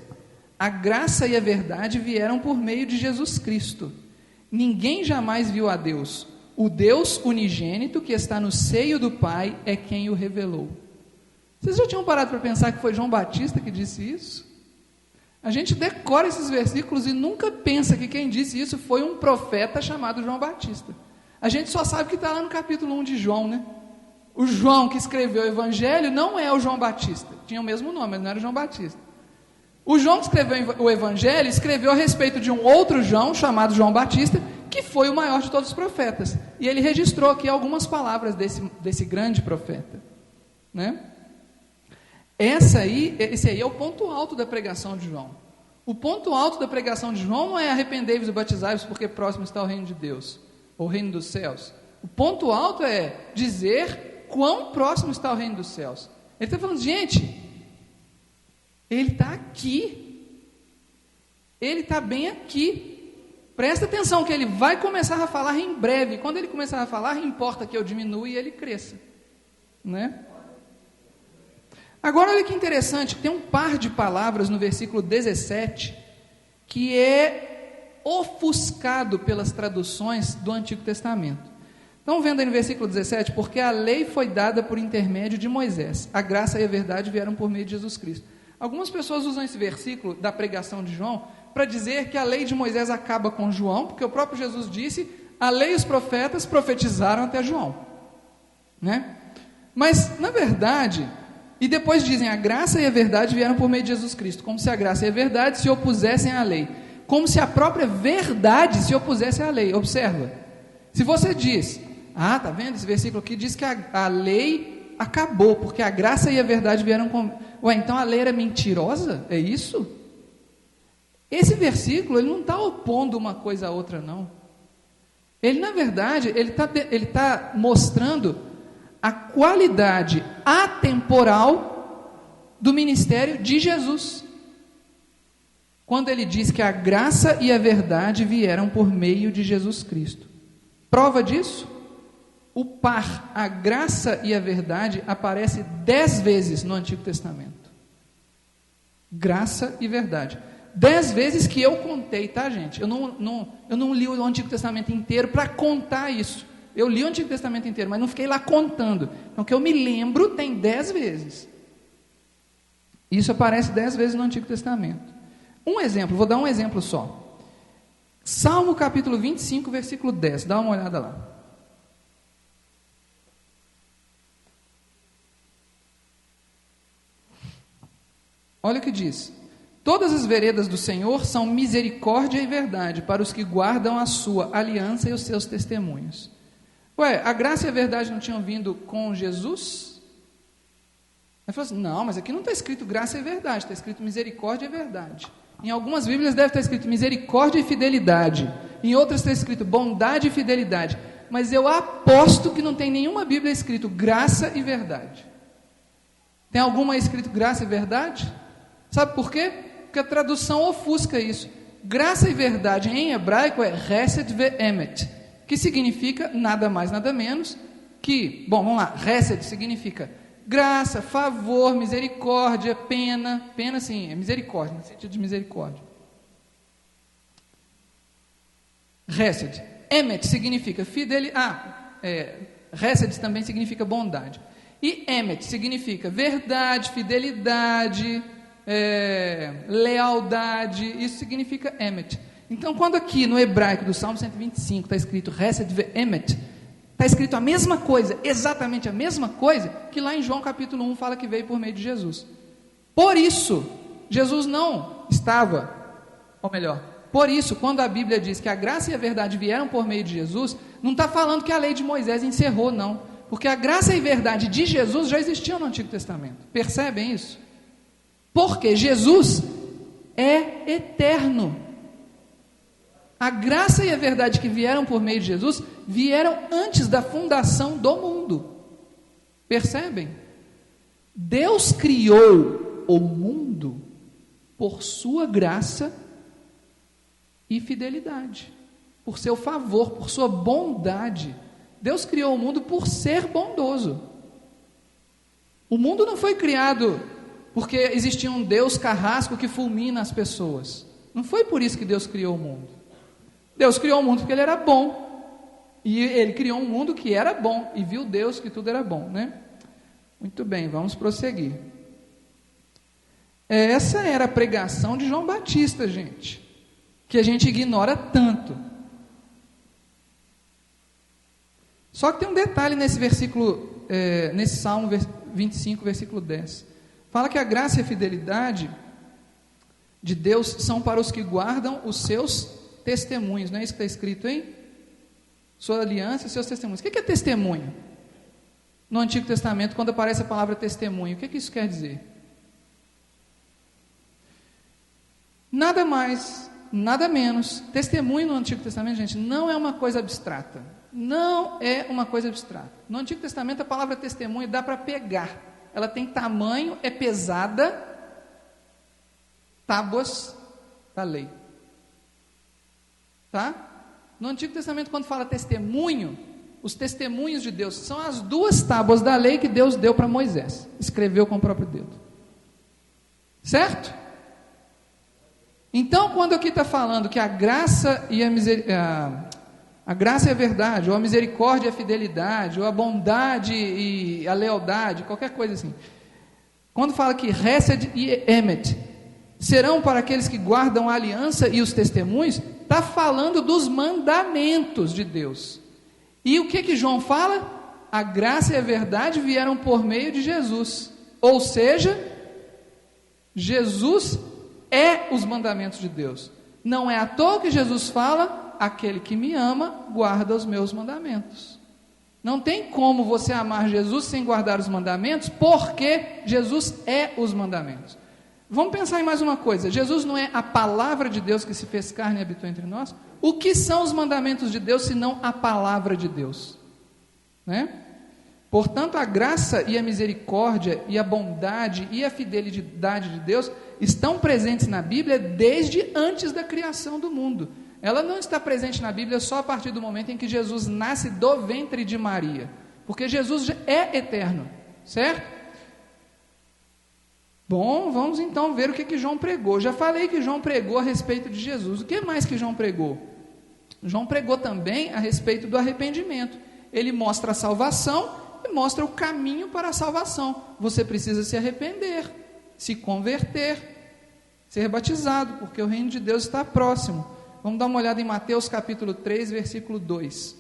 a graça e a verdade vieram por meio de Jesus Cristo. Ninguém jamais viu a Deus. O Deus unigênito que está no seio do Pai é quem o revelou. Vocês já tinham parado para pensar que foi João Batista que disse isso? A gente decora esses versículos e nunca pensa que quem disse isso foi um profeta chamado João Batista. A gente só sabe que está lá no capítulo 1 de João, né? O João que escreveu o Evangelho não é o João Batista. Tinha o mesmo nome, mas não era João Batista. O João que escreveu o Evangelho escreveu a respeito de um outro João, chamado João Batista, que foi o maior de todos os profetas. E ele registrou aqui algumas palavras desse grande profeta, né? Esse aí é o ponto alto da pregação de João. O ponto alto da pregação de João não é arrependei-vos e batizai-vos porque próximo está o reino de Deus, ou o reino dos céus. O ponto alto é dizer quão próximo está o reino dos céus. Ele está falando, gente, ele está aqui, ele está bem aqui. Presta atenção que ele vai começar a falar em breve. Quando ele começar a falar, importa que eu diminua e ele cresça, né? Agora olha que interessante, tem um par de palavras no versículo 17 que é ofuscado pelas traduções do Antigo Testamento. Estão vendo aí no versículo 17? Porque a lei foi dada por intermédio de Moisés, a graça e a verdade vieram por meio de Jesus Cristo. Algumas pessoas usam esse versículo da pregação de João para dizer que a lei de Moisés acaba com João, porque o próprio Jesus disse, a lei e os profetas profetizaram até João, né? Mas, na verdade, e depois dizem, a graça e a verdade vieram por meio de Jesus Cristo, como se a graça e a verdade se opusessem à lei, como se a própria verdade se opusesse à lei. Observa, se você diz, tá vendo, esse versículo aqui diz que a lei acabou, porque a graça e a verdade vieram com... então a lei era mentirosa? É isso? Esse versículo, ele não está opondo uma coisa a outra, não. Ele, na verdade, ele tá mostrando a qualidade atemporal do ministério de Jesus, quando ele diz que a graça e a verdade vieram por meio de Jesus Cristo. Prova disso? O par, a graça e a verdade, aparece 10 vezes no Antigo Testamento. Graça e verdade. 10 vezes que eu contei, tá, gente? Eu não li o Antigo Testamento inteiro para contar isso. Eu li o Antigo Testamento inteiro, mas não fiquei lá contando. Então, o que eu me lembro tem 10 vezes. Isso aparece 10 vezes no Antigo Testamento. Um exemplo, vou dar um exemplo só. Salmo capítulo 25, versículo 10. Dá uma olhada lá. Olha o que diz. Todas as veredas do Senhor são misericórdia e verdade para os que guardam a sua aliança e os seus testemunhos. A graça e a verdade não tinham vindo com Jesus? Ele falou assim, não, mas aqui não está escrito graça e verdade, está escrito misericórdia e verdade. Em algumas Bíblias deve estar escrito misericórdia e fidelidade, em outras está escrito bondade e fidelidade, mas eu aposto que não tem nenhuma Bíblia escrito graça e verdade. Tem alguma escrito graça e verdade? Sabe por quê? Porque a tradução ofusca isso. Graça e verdade em hebraico é Hesed ve'emet, que significa nada mais, nada menos que, vamos lá, Hesed significa graça, favor, misericórdia, pena, sim, é misericórdia, no sentido de misericórdia. Hesed, emet significa fidelidade, Hesed também significa bondade, e emet significa verdade, fidelidade, lealdade, isso significa emet. Então, quando aqui no hebraico do Salmo 125 está escrito Hesed ve'emet, está escrito a mesma coisa, exatamente a mesma coisa, que lá em João capítulo 1 fala que veio por meio de Jesus. Por isso, Jesus não estava, ou melhor, por isso, quando a Bíblia diz que a graça e a verdade vieram por meio de Jesus, não está falando que a lei de Moisés encerrou, não. Porque a graça e verdade de Jesus já existiam no Antigo Testamento. Percebem isso? Porque Jesus é eterno. A graça e a verdade que vieram por meio de Jesus vieram antes da fundação do mundo. Percebem? Deus criou o mundo por sua graça e fidelidade, por seu favor, por sua bondade. Deus criou o mundo por ser bondoso. O mundo não foi criado porque existia um Deus carrasco que fulmina as pessoas. Não foi por isso que Deus criou o mundo. Deus criou o mundo porque Ele era bom, e Ele criou um mundo que era bom, e viu Deus que tudo era bom, né? Muito bem, vamos prosseguir. Essa era a pregação de João Batista, gente, que a gente ignora tanto. Só que tem um detalhe nesse versículo, nesse Salmo 25, versículo 10. Fala que a graça e a fidelidade de Deus são para os que guardam os seus testemunhos, não é isso que está escrito, hein? Sua aliança e seus testemunhos. O que é testemunho? No Antigo Testamento, quando aparece a palavra testemunho, o que isso quer dizer? Nada mais, nada menos. Testemunho no Antigo Testamento, gente, não é uma coisa abstrata. Não é uma coisa abstrata. No Antigo Testamento, a palavra testemunho dá para pegar. Ela tem tamanho, é pesada, tábuas da lei. Tá? No Antigo Testamento, quando fala testemunho, os testemunhos de Deus são as 2 tábuas da lei que Deus deu para Moisés, escreveu com o próprio dedo. Certo? Então, quando aqui está falando que a graça e a graça é a verdade, ou a misericórdia e a fidelidade, ou a bondade e a lealdade, qualquer coisa assim. quando fala que Hesed e Emet serão para aqueles que guardam a aliança e os testemunhos, está falando dos mandamentos de Deus. E o que João fala? A graça e a verdade vieram por meio de Jesus. Ou seja, Jesus é os mandamentos de Deus. Não é à toa que Jesus fala: aquele que me ama, guarda os meus mandamentos. Não tem como você amar Jesus sem guardar os mandamentos, porque Jesus é os mandamentos. Vamos pensar em mais uma coisa: Jesus não é a palavra de Deus que se fez carne e habitou entre nós? O que são os mandamentos de Deus, senão a palavra de Deus? Né? Portanto, a graça e a misericórdia e a bondade e a fidelidade de Deus estão presentes na Bíblia desde antes da criação do mundo. Ela não está presente na Bíblia só a partir do momento em que Jesus nasce do ventre de Maria, porque Jesus é eterno, certo? Bom, vamos então ver o que João pregou. Já falei que João pregou a respeito de Jesus. O que mais que João pregou? João pregou também a respeito do arrependimento. Ele mostra a salvação e mostra o caminho para a salvação. Você precisa se arrepender, se converter, ser batizado, porque o reino de Deus está próximo. Vamos dar uma olhada em Mateus capítulo 3, versículo 2.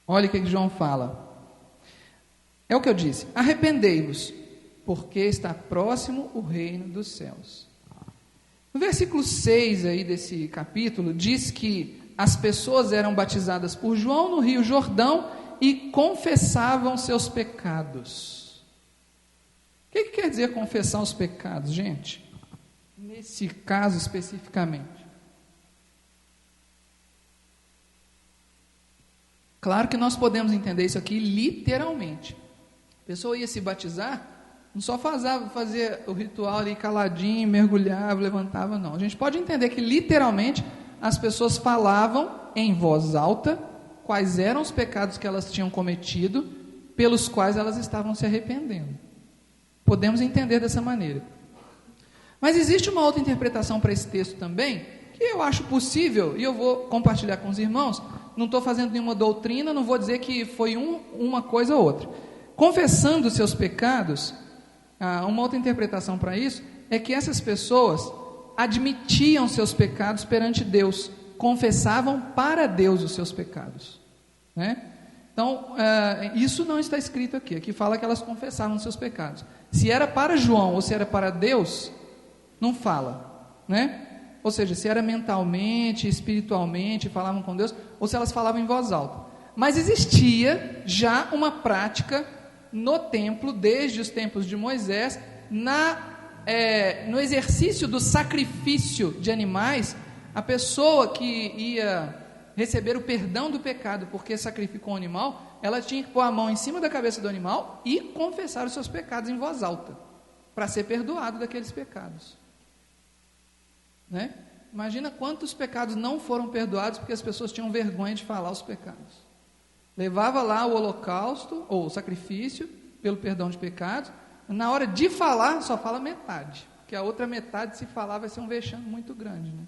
Olha o que João fala. É o que eu disse: arrependei-vos, porque está próximo o reino dos céus. No versículo 6 aí desse capítulo, diz que as pessoas eram batizadas por João no Rio Jordão e confessavam seus pecados. O que quer dizer confessar os pecados, gente? Nesse caso especificamente. Claro que nós podemos entender isso aqui literalmente. A pessoa ia se batizar, não só fazia o ritual ali caladinho, mergulhava, levantava, não. A gente pode entender que literalmente as pessoas falavam em voz alta quais eram os pecados que elas tinham cometido, pelos quais elas estavam se arrependendo. Podemos entender dessa maneira. Mas existe uma outra interpretação para esse texto também, que eu acho possível, e eu vou compartilhar com os irmãos. Não estou fazendo nenhuma doutrina, não vou dizer que foi uma coisa ou outra. Confessando os seus pecados, uma outra interpretação para isso é que essas pessoas admitiam seus pecados perante Deus, confessavam para Deus os seus pecados, né? Então, isso não está escrito aqui. Aqui fala que elas confessavam os seus pecados. Se era para João ou se era para Deus, não fala, né? Ou seja, se era mentalmente, espiritualmente, falavam com Deus, ou se elas falavam em voz alta. Mas existia já uma prática no templo, desde os tempos de Moisés, no exercício do sacrifício de animais. A pessoa que ia receber o perdão do pecado porque sacrificou um animal, ela tinha que pôr a mão em cima da cabeça do animal e confessar os seus pecados em voz alta, para ser perdoado daqueles pecados, né? Imagina quantos pecados não foram perdoados porque as pessoas tinham vergonha de falar os pecados. Levava lá o holocausto, ou o sacrifício, pelo perdão de pecados. Na hora de falar, só fala metade, porque a outra metade, se falar, vai ser um vexame muito grande, né?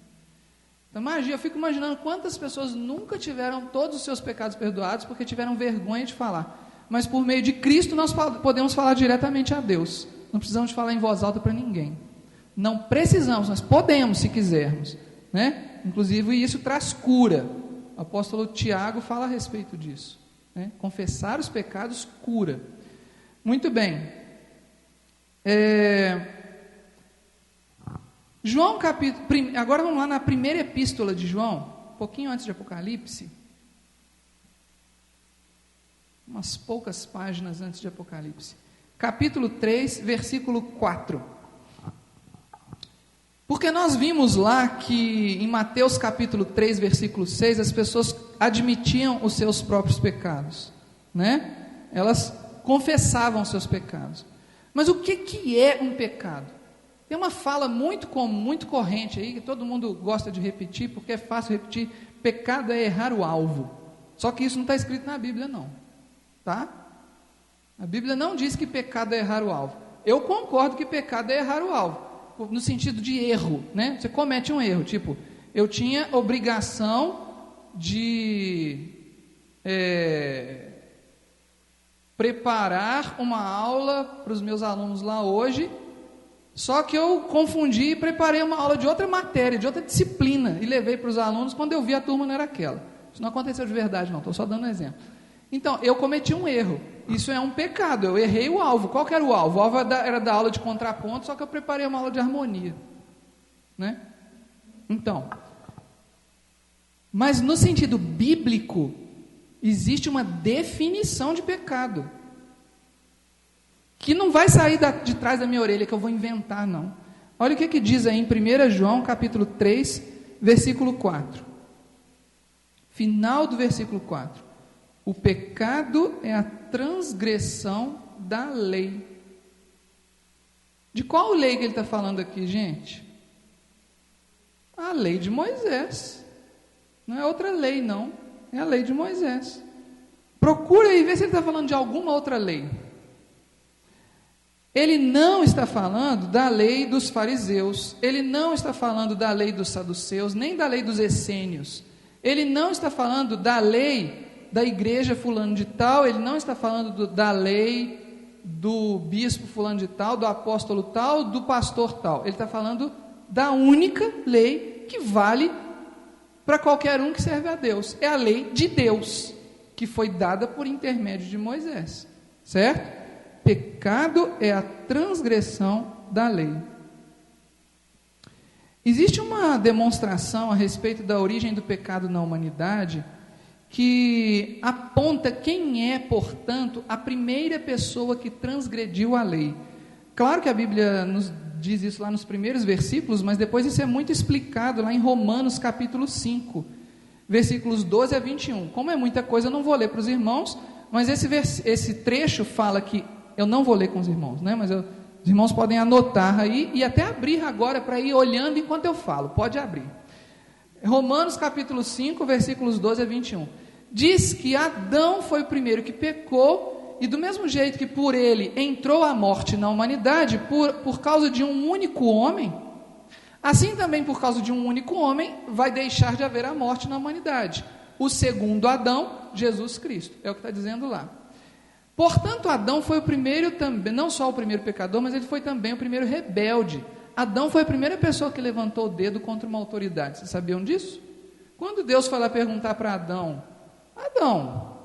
Então, eu fico imaginando quantas pessoas nunca tiveram todos os seus pecados perdoados, porque tiveram vergonha de falar. Mas por meio de Cristo, nós podemos falar diretamente a Deus. Não precisamos falar em voz alta para ninguém. Não precisamos, nós podemos, se quisermos, né? Inclusive, isso traz cura. O apóstolo Tiago fala a respeito disso, né? Confessar os pecados cura. Muito bem. João capítulo... Agora vamos lá na primeira epístola de João, um pouquinho antes de Apocalipse. Umas poucas páginas antes de Apocalipse. Capítulo 3, versículo 4. Porque nós vimos lá que em Mateus capítulo 3, versículo 6, as pessoas admitiam os seus próprios pecados, né? Elas confessavam os seus pecados. Mas o que é um pecado? Tem uma fala muito comum, muito corrente aí, que todo mundo gosta de repetir, porque é fácil repetir: pecado é errar o alvo. Só que isso não está escrito na Bíblia, não, tá? A Bíblia não diz que pecado é errar o alvo. Eu concordo que pecado é errar o alvo, no sentido de erro, né? Você comete um erro, tipo, eu tinha obrigação de preparar uma aula para os meus alunos lá hoje, só que eu confundi e preparei uma aula de outra matéria, de outra disciplina, e levei para os alunos. Quando eu vi, a turma não era aquela. Isso não aconteceu de verdade, não, estou só dando um exemplo. Então, eu cometi um erro. Isso é um pecado, eu errei o alvo. Qual que era o alvo? O alvo era da aula de contraponto, só que eu preparei uma aula de harmonia, né? Então, mas no sentido bíblico, existe uma definição de pecado, que não vai sair de trás da minha orelha, que eu vou inventar, não. Olha o que diz aí em 1 João, capítulo 3, versículo 4. Final do versículo 4. O pecado é a transgressão da lei. De qual lei que ele está falando aqui, gente? A lei de Moisés. Não é outra lei, não. É a lei de Moisés. Procura aí ver se ele está falando de alguma outra lei. Ele não está falando da lei dos fariseus. Ele não está falando da lei dos saduceus, nem da lei dos essênios. Ele não está falando da lei da igreja fulano de tal. Ele não está falando da lei do bispo fulano de tal, do apóstolo tal, do pastor tal. Ele está falando da única lei que vale para qualquer um que serve a Deus. É a lei de Deus, que foi dada por intermédio de Moisés, certo? Pecado é a transgressão da lei. Existe uma demonstração a respeito da origem do pecado na humanidade que aponta quem é, portanto, a primeira pessoa que transgrediu a lei. Claro que a Bíblia nos diz isso lá nos primeiros versículos, mas depois isso é muito explicado lá em Romanos capítulo 5, versículos 12 a 21. Como é muita coisa, eu não vou ler para os irmãos, mas esse trecho fala que, eu não vou ler com os irmãos, né? Mas os irmãos podem anotar aí e até abrir agora para ir olhando enquanto eu falo, pode abrir. Romanos capítulo 5, versículos 12 a 21. Diz que Adão foi o primeiro que pecou, e do mesmo jeito que por ele entrou a morte na humanidade, por causa de um único homem, assim também por causa de um único homem, vai deixar de haver a morte na humanidade. O segundo Adão, Jesus Cristo, é o que está dizendo lá. Portanto, Adão foi o primeiro também, não só o primeiro pecador, mas ele foi também o primeiro rebelde. Adão foi a primeira pessoa que levantou o dedo contra uma autoridade. Vocês sabiam disso? Quando Deus foi lá perguntar para Adão, Adão,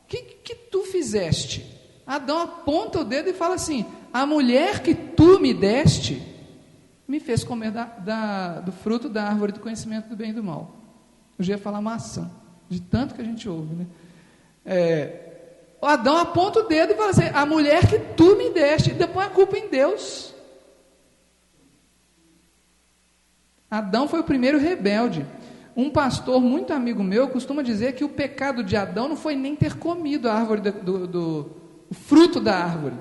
o que tu fizeste? Adão aponta o dedo e fala assim, a mulher que tu me deste, me fez comer do fruto da árvore do conhecimento do bem e do mal. Eu já ia falar maçã, de tanto que a gente ouve, né? O Adão aponta o dedo e fala assim, a mulher que tu me deste, e depois a culpa em Deus. Adão foi o primeiro rebelde. Um pastor muito amigo meu costuma dizer que o pecado de Adão não foi nem ter comido a árvore o fruto da árvore.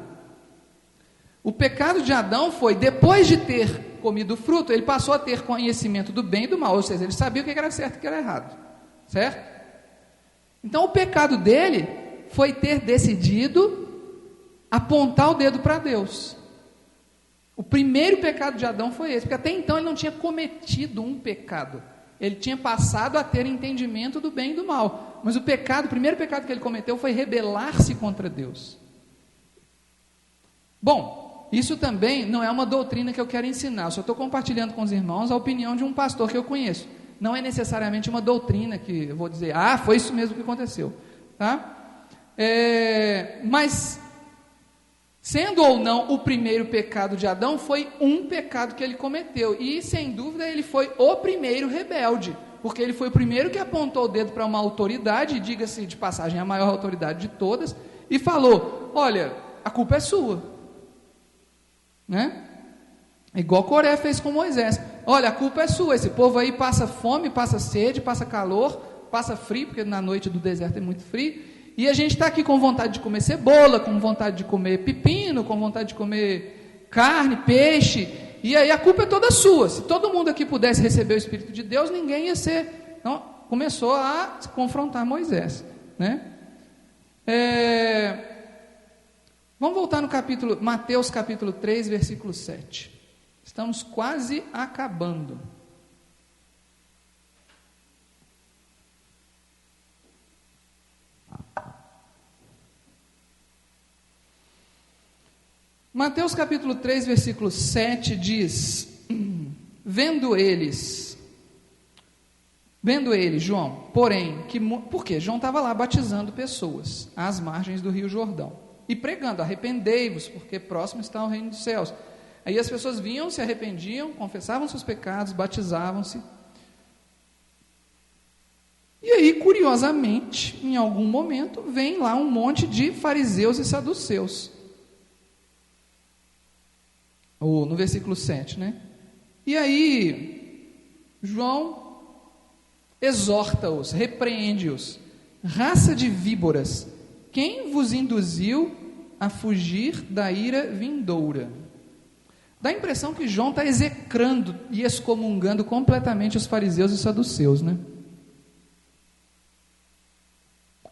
O pecado de Adão foi, depois de ter comido o fruto, ele passou a ter conhecimento do bem e do mal, ou seja, ele sabia o que era certo e o que era errado, certo? Então o pecado dele foi ter decidido apontar o dedo para Deus. O primeiro pecado de Adão foi esse, porque até então ele não tinha cometido um pecado, ele tinha passado a ter entendimento do bem e do mal, mas o primeiro pecado que ele cometeu foi rebelar-se contra Deus. Bom, isso também não é uma doutrina que eu quero ensinar, eu só estou compartilhando com os irmãos a opinião de um pastor que eu conheço, não é necessariamente uma doutrina que eu vou dizer, foi isso mesmo que aconteceu, tá? Mas, sendo ou não o primeiro pecado de Adão, foi um pecado que ele cometeu, e sem dúvida ele foi o primeiro rebelde, porque ele foi o primeiro que apontou o dedo para uma autoridade, e diga-se de passagem, a maior autoridade de todas, e falou, olha, a culpa é sua, né? Igual Coré fez com Moisés, olha, a culpa é sua, esse povo aí passa fome, passa sede, passa calor, passa frio, porque na noite do deserto é muito frio, e a gente está aqui com vontade de comer cebola, com vontade de comer pepino, com vontade de comer carne, peixe, e aí a culpa é toda sua. Se todo mundo aqui pudesse receber o Espírito de Deus, ninguém ia ser... Então, começou a confrontar Moisés, né? Vamos voltar no Mateus capítulo 3, versículo 7. Estamos quase acabando. Mateus capítulo 3, versículo 7 diz: Vendo eles, João, porém, porque João estava lá batizando pessoas, às margens do rio Jordão, e pregando: arrependei-vos, porque próximo está o reino dos céus. Aí as pessoas vinham, se arrependiam, confessavam seus pecados, batizavam-se. E aí, curiosamente, em algum momento, vem lá um monte de fariseus e saduceus. Ou no versículo 7, né? E aí, João exorta-os, repreende-os: raça de víboras, quem vos induziu a fugir da ira vindoura? Dá a impressão que João está execrando e excomungando completamente os fariseus e saduceus, né?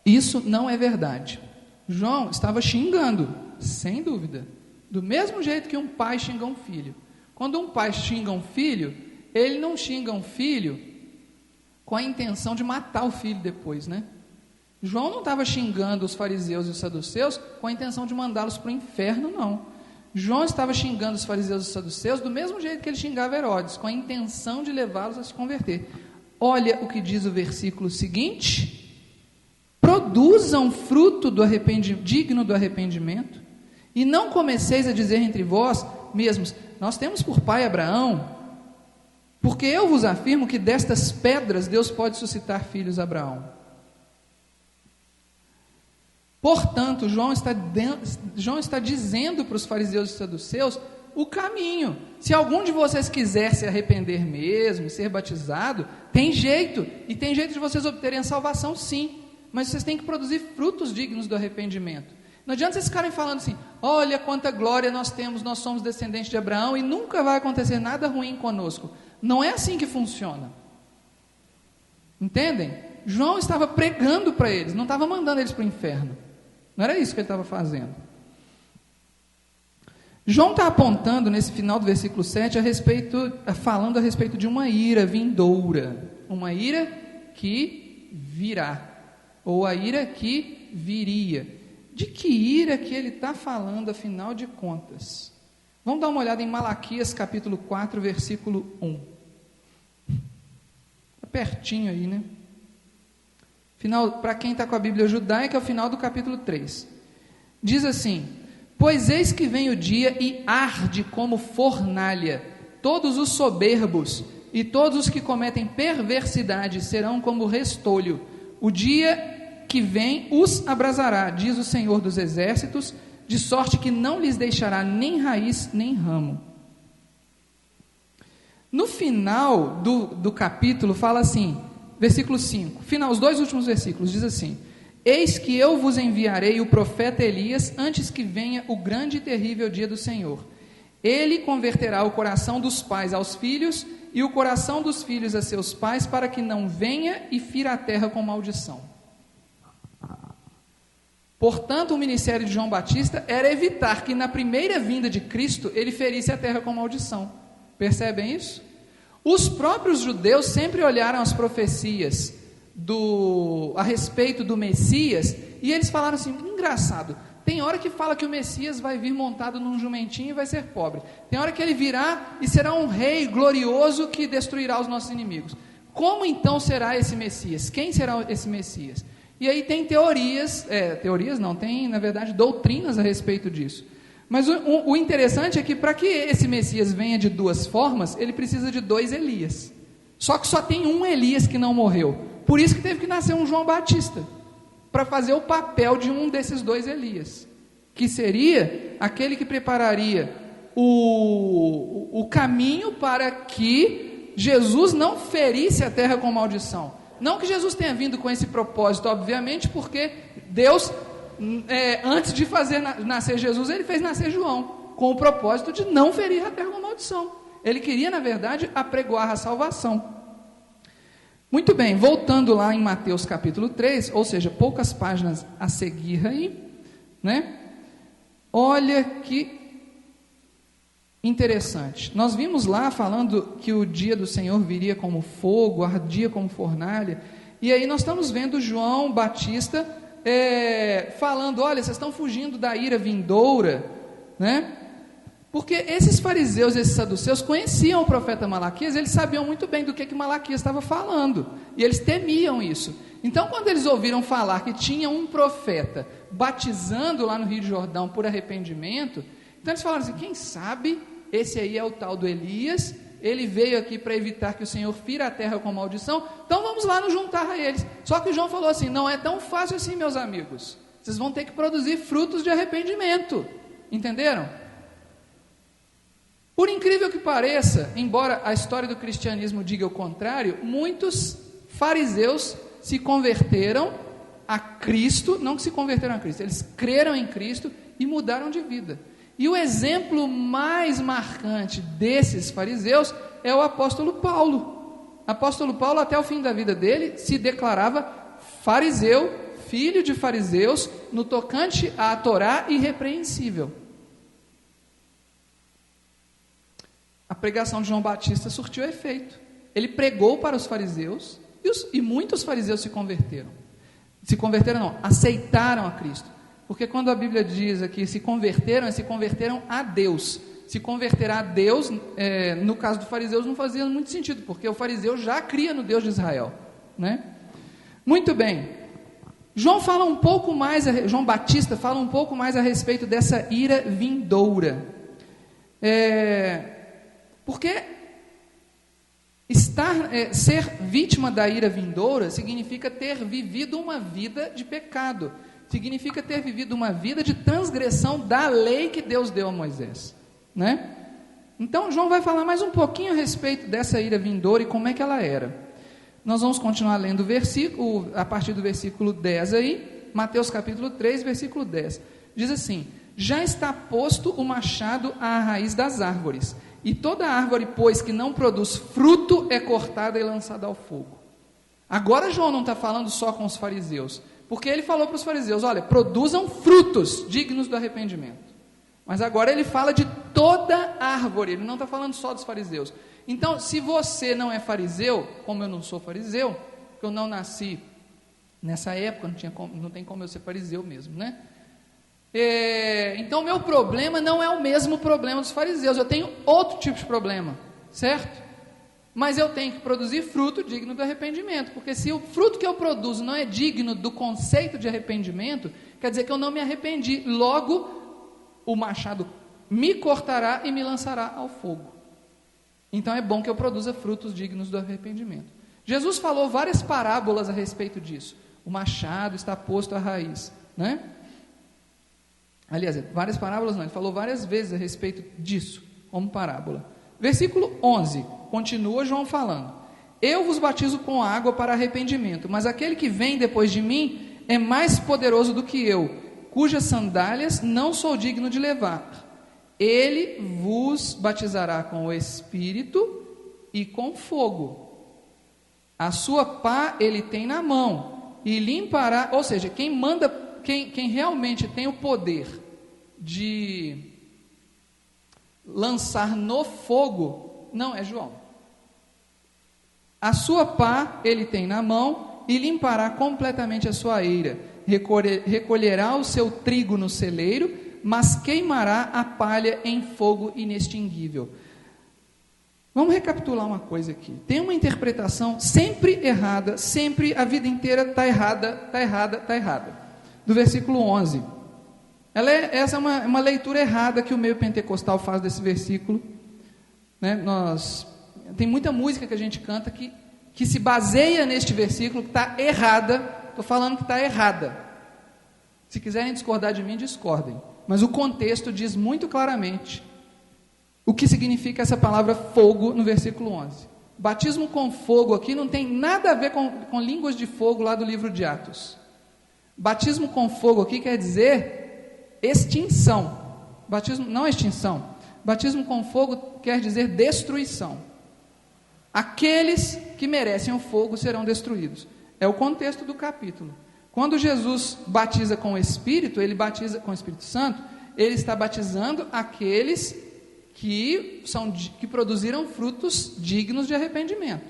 Isso não é verdade. João estava xingando, sem dúvida, do mesmo jeito que um pai xinga um filho. Quando um pai xinga um filho, ele não xinga um filho com a intenção de matar o filho depois, né? João não estava xingando os fariseus e os saduceus com a intenção de mandá-los para o inferno, não. João estava xingando os fariseus e os saduceus do mesmo jeito que ele xingava Herodes, com a intenção de levá-los a se converter. Olha o que diz o versículo seguinte: produzam fruto digno do arrependimento, e não comeceis a dizer entre vós mesmos: nós temos por pai Abraão, porque eu vos afirmo que destas pedras Deus pode suscitar filhos a Abraão. Portanto, João está dizendo para os fariseus e saduceus o caminho. Se algum de vocês quiser se arrepender mesmo, ser batizado, tem jeito, e tem jeito de vocês obterem a salvação, sim, mas vocês têm que produzir frutos dignos do arrependimento. Não adianta vocês ficarem falando assim: olha quanta glória nós temos, nós somos descendentes de Abraão e nunca vai acontecer nada ruim conosco. Não é assim que funciona. Entendem? João estava pregando para eles, não estava mandando eles para o inferno. Não era isso que ele estava fazendo. João está apontando nesse final do versículo 7 falando a respeito de uma ira vindoura, uma ira que virá, ou a ira que viria. De que ira que ele está falando, afinal de contas? Vamos dar uma olhada em Malaquias capítulo 4, versículo 1. Está pertinho aí, né? Para quem está com a Bíblia judaica, é o final do capítulo 3. Diz assim: pois eis que vem o dia e arde como fornalha, todos os soberbos e todos os que cometem perversidade serão como restolho. O dia que vem os abrasará, diz o Senhor dos exércitos, de sorte que não lhes deixará nem raiz nem ramo. No final do capítulo fala assim, versículo 5, os dois últimos versículos, diz assim: eis que eu vos enviarei o profeta Elias antes que venha o grande e terrível dia do Senhor. Ele converterá o coração dos pais aos filhos e o coração dos filhos a seus pais, para que não venha e fira a terra com maldição. Portanto, o ministério de João Batista era evitar que na primeira vinda de Cristo ele ferisse a terra com maldição. Percebem isso? Os próprios judeus sempre olharam as profecias a respeito do Messias, e eles falaram assim: engraçado, tem hora que fala que o Messias vai vir montado num jumentinho e vai ser pobre, tem hora que ele virá e será um rei glorioso que destruirá os nossos inimigos. Como então será esse Messias? Quem será esse Messias? E aí tem tem na verdade doutrinas a respeito disso. Mas o interessante é que para que esse Messias venha de duas formas, ele precisa de dois Elias. Só que só tem um Elias que não morreu. Por isso que teve que nascer um João Batista, para fazer o papel de um desses dois Elias, que seria aquele que prepararia o caminho para que Jesus não ferisse a terra com maldição. Não que Jesus tenha vindo com esse propósito, obviamente, porque Deus, antes de fazer nascer Jesus, ele fez nascer João, com o propósito de não ferir a terra com maldição. Ele queria, na verdade, apregoar a salvação. Muito bem, voltando lá em Mateus capítulo 3, ou seja, poucas páginas a seguir aí, né? Olha que interessante. Nós vimos lá falando que o dia do Senhor viria como fogo, ardia como fornalha, e aí nós estamos vendo João Batista falando: olha, vocês estão fugindo da ira vindoura, né? Porque esses fariseus, esses saduceus, conheciam o profeta Malaquias, eles sabiam muito bem do que Malaquias estava falando, e eles temiam isso. Então, quando eles ouviram falar que tinha um profeta batizando lá no Rio de Jordão por arrependimento, então eles falaram assim: quem sabe esse aí é o tal do Elias, ele veio aqui para evitar que o Senhor fira a terra com maldição, então vamos lá nos juntar a eles. Só que João falou assim: não é tão fácil assim, meus amigos, vocês vão ter que produzir frutos de arrependimento, entenderam? Por incrível que pareça, embora a história do cristianismo diga o contrário, muitos fariseus se converteram a Cristo, não que se converteram a Cristo, eles creram em Cristo e mudaram de vida. E o exemplo mais marcante desses fariseus é o apóstolo Paulo. O apóstolo Paulo, até o fim da vida dele, se declarava fariseu, filho de fariseus, no tocante à Torá, irrepreensível. A pregação de João Batista surtiu efeito. Ele pregou para os fariseus e muitos fariseus se converteram. Se converteram não, aceitaram a Cristo. Porque quando a Bíblia diz aqui se converteram a Deus. Se converter a Deus, no caso dos fariseus, não fazia muito sentido, porque o fariseu já cria no Deus de Israel, né? Muito bem. João Batista fala um pouco mais a respeito dessa ira vindoura. Porque ser vítima da ira vindoura significa ter vivido uma vida de pecado, significa ter vivido uma vida de transgressão da lei que Deus deu a Moisés, né? Então João vai falar mais um pouquinho a respeito dessa ira vindoura e como é que ela era. Nós vamos continuar lendo o versículo, a partir do versículo 10 aí, Mateus capítulo 3, versículo 10, diz assim: já está posto o machado à raiz das árvores, e toda árvore, pois, que não produz fruto, é cortada e lançada ao fogo. Agora João não está falando só com os fariseus, porque ele falou para os fariseus: olha, produzam frutos dignos do arrependimento. Mas agora ele fala de toda árvore, ele não está falando só dos fariseus. Então, se você não é fariseu, como eu não sou fariseu, porque eu não nasci nessa época, não tem como eu ser fariseu mesmo, né? Então, meu problema não é o mesmo problema dos fariseus, eu tenho outro tipo de problema, certo? Mas eu tenho que produzir fruto digno do arrependimento, porque se o fruto que eu produzo não é digno do conceito de arrependimento, quer dizer que eu não me arrependi, logo o machado me cortará e me lançará ao fogo. Então é bom que eu produza frutos dignos do arrependimento. Jesus falou várias parábolas a respeito disso. O machado está posto à raiz, né? Aliás, várias parábolas não, ele falou várias vezes a respeito disso, como parábola. Versículo 11, continua João falando: eu vos batizo com água para arrependimento, mas aquele que vem depois de mim é mais poderoso do que eu, cujas sandálias não sou digno de levar. Ele vos batizará com o Espírito e com fogo. A sua pá ele tem na mão e limpará, ou seja, quem realmente tem o poder de lançar no fogo, não é João. A sua pá ele tem na mão e limpará completamente a sua eira, recolherá o seu trigo no celeiro, mas queimará a palha em fogo inextinguível. Vamos recapitular uma coisa aqui. Tem uma interpretação sempre errada, sempre a vida inteira está errada, do versículo 11. Essa é uma leitura errada que o meio pentecostal faz desse versículo, né? Tem muita música que a gente canta que se baseia neste versículo, que está errada. Estou falando que está errada. Se quiserem discordar de mim, discordem. Mas o contexto diz muito claramente o que significa essa palavra fogo no versículo 11. Batismo com fogo aqui não tem nada a ver com línguas de fogo lá do livro de Atos. Batismo com fogo aqui quer dizer extinção. Batismo não extinção. Batismo com fogo quer dizer destruição. Aqueles que merecem o fogo serão destruídos. É o contexto do capítulo. Quando Jesus batiza com o Espírito, ele batiza com o Espírito Santo, ele está batizando aqueles que produziram frutos dignos de arrependimento.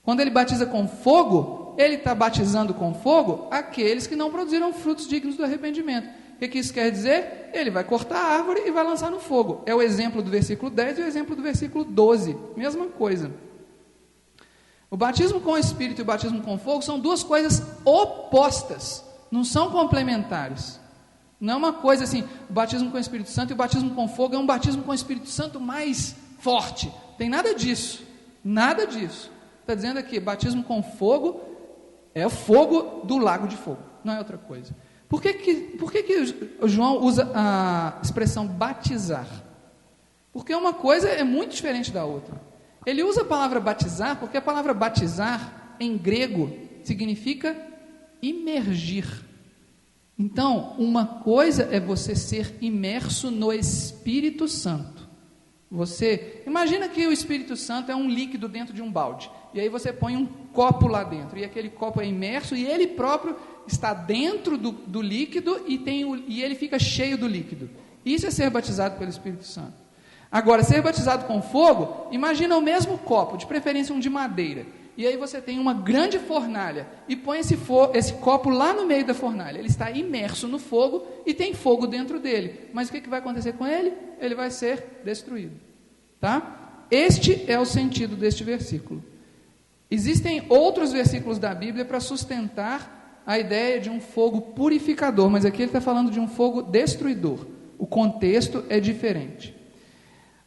Quando ele batiza com fogo, ele está batizando com fogo aqueles que não produziram frutos dignos do arrependimento. O que isso quer dizer? Ele vai cortar a árvore e vai lançar no fogo. É o exemplo do versículo 10 e o exemplo do versículo 12. Mesma coisa. O batismo com o Espírito e o batismo com fogo são duas coisas opostas, não são complementares. Não é uma coisa assim, o batismo com o Espírito Santo e o batismo com fogo é um batismo com o Espírito Santo mais forte. Tem nada disso. Nada disso. Está dizendo aqui, batismo com fogo é o fogo do lago de fogo, não é outra coisa. Por que João usa a expressão batizar? Porque uma coisa é muito diferente da outra. Ele usa a palavra batizar porque a palavra batizar em grego significa imergir. Então, uma coisa é você ser imerso no Espírito Santo. Você imagina que o Espírito Santo é um líquido dentro de um balde, e aí você põe um copo lá dentro, e aquele copo é imerso, e ele próprio está dentro do líquido, e ele fica cheio do líquido. Isso é ser batizado pelo Espírito Santo. Agora, ser batizado com fogo, imagina o mesmo copo, de preferência um de madeira, e aí você tem uma grande fornalha, e põe esse copo lá no meio da fornalha. Ele está imerso no fogo, e tem fogo dentro dele. Mas o que vai acontecer com ele? Ele vai ser destruído. Tá? Este é o sentido deste versículo. Existem outros versículos da Bíblia para sustentar a ideia de um fogo purificador, mas aqui ele está falando de um fogo destruidor. O contexto é diferente.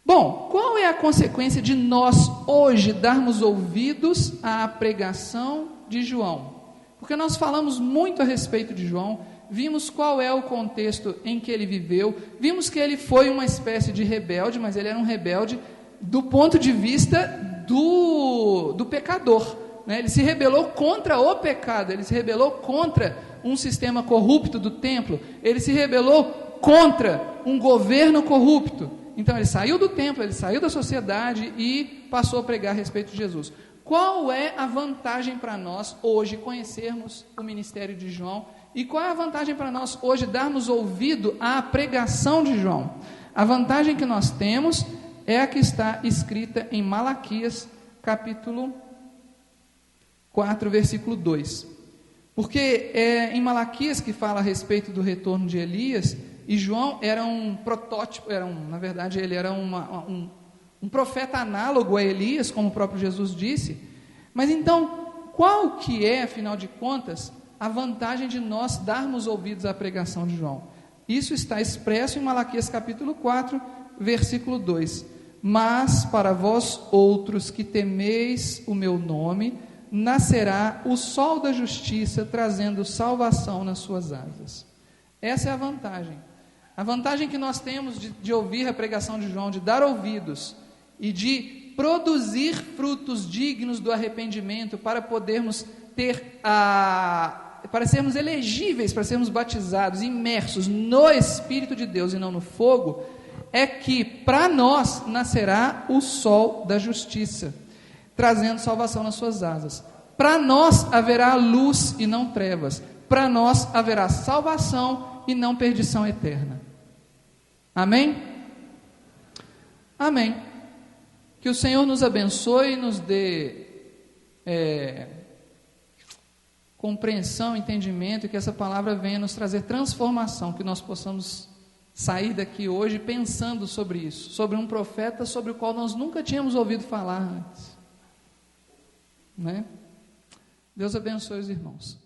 Bom, qual é a consequência de nós hoje darmos ouvidos à pregação de João? Porque nós falamos muito a respeito de João, vimos qual é o contexto em que ele viveu, vimos que ele foi uma espécie de rebelde, mas ele era um rebelde do ponto de vista do pecador, né? Ele se rebelou contra o pecado, ele se rebelou contra um sistema corrupto do templo, ele se rebelou contra um governo corrupto. Então ele saiu do templo, ele saiu da sociedade e passou a pregar a respeito de Jesus. Qual é a vantagem para nós hoje conhecermos o ministério de João? E qual é a vantagem para nós hoje darmos ouvido à pregação de João? A vantagem que nós temos é a que está escrita em Malaquias, capítulo 4, versículo 2. Porque é em Malaquias que fala a respeito do retorno de Elias, e João era um protótipo, na verdade ele era um profeta análogo a Elias, como o próprio Jesus disse. Mas então, qual que é, afinal de contas, a vantagem de nós darmos ouvidos à pregação de João? Isso está expresso em Malaquias capítulo 4, versículo 2. Mas para vós outros que temeis o meu nome, nascerá o sol da justiça, trazendo salvação nas suas asas. Essa é a vantagem. A vantagem que nós temos de ouvir a pregação de João, de dar ouvidos e de produzir frutos dignos do arrependimento para podermos para sermos elegíveis, para sermos batizados, imersos no Espírito de Deus e não no fogo, é que para nós nascerá o sol da justiça, trazendo salvação nas suas asas. Para nós haverá luz e não trevas. Para nós haverá salvação e não perdição eterna. Amém? Amém. Que o Senhor nos abençoe e nos dê compreensão, entendimento, e que essa palavra venha nos trazer transformação, que nós possamos sair daqui hoje pensando sobre isso, sobre um profeta sobre o qual nós nunca tínhamos ouvido falar antes, né? Deus abençoe os irmãos.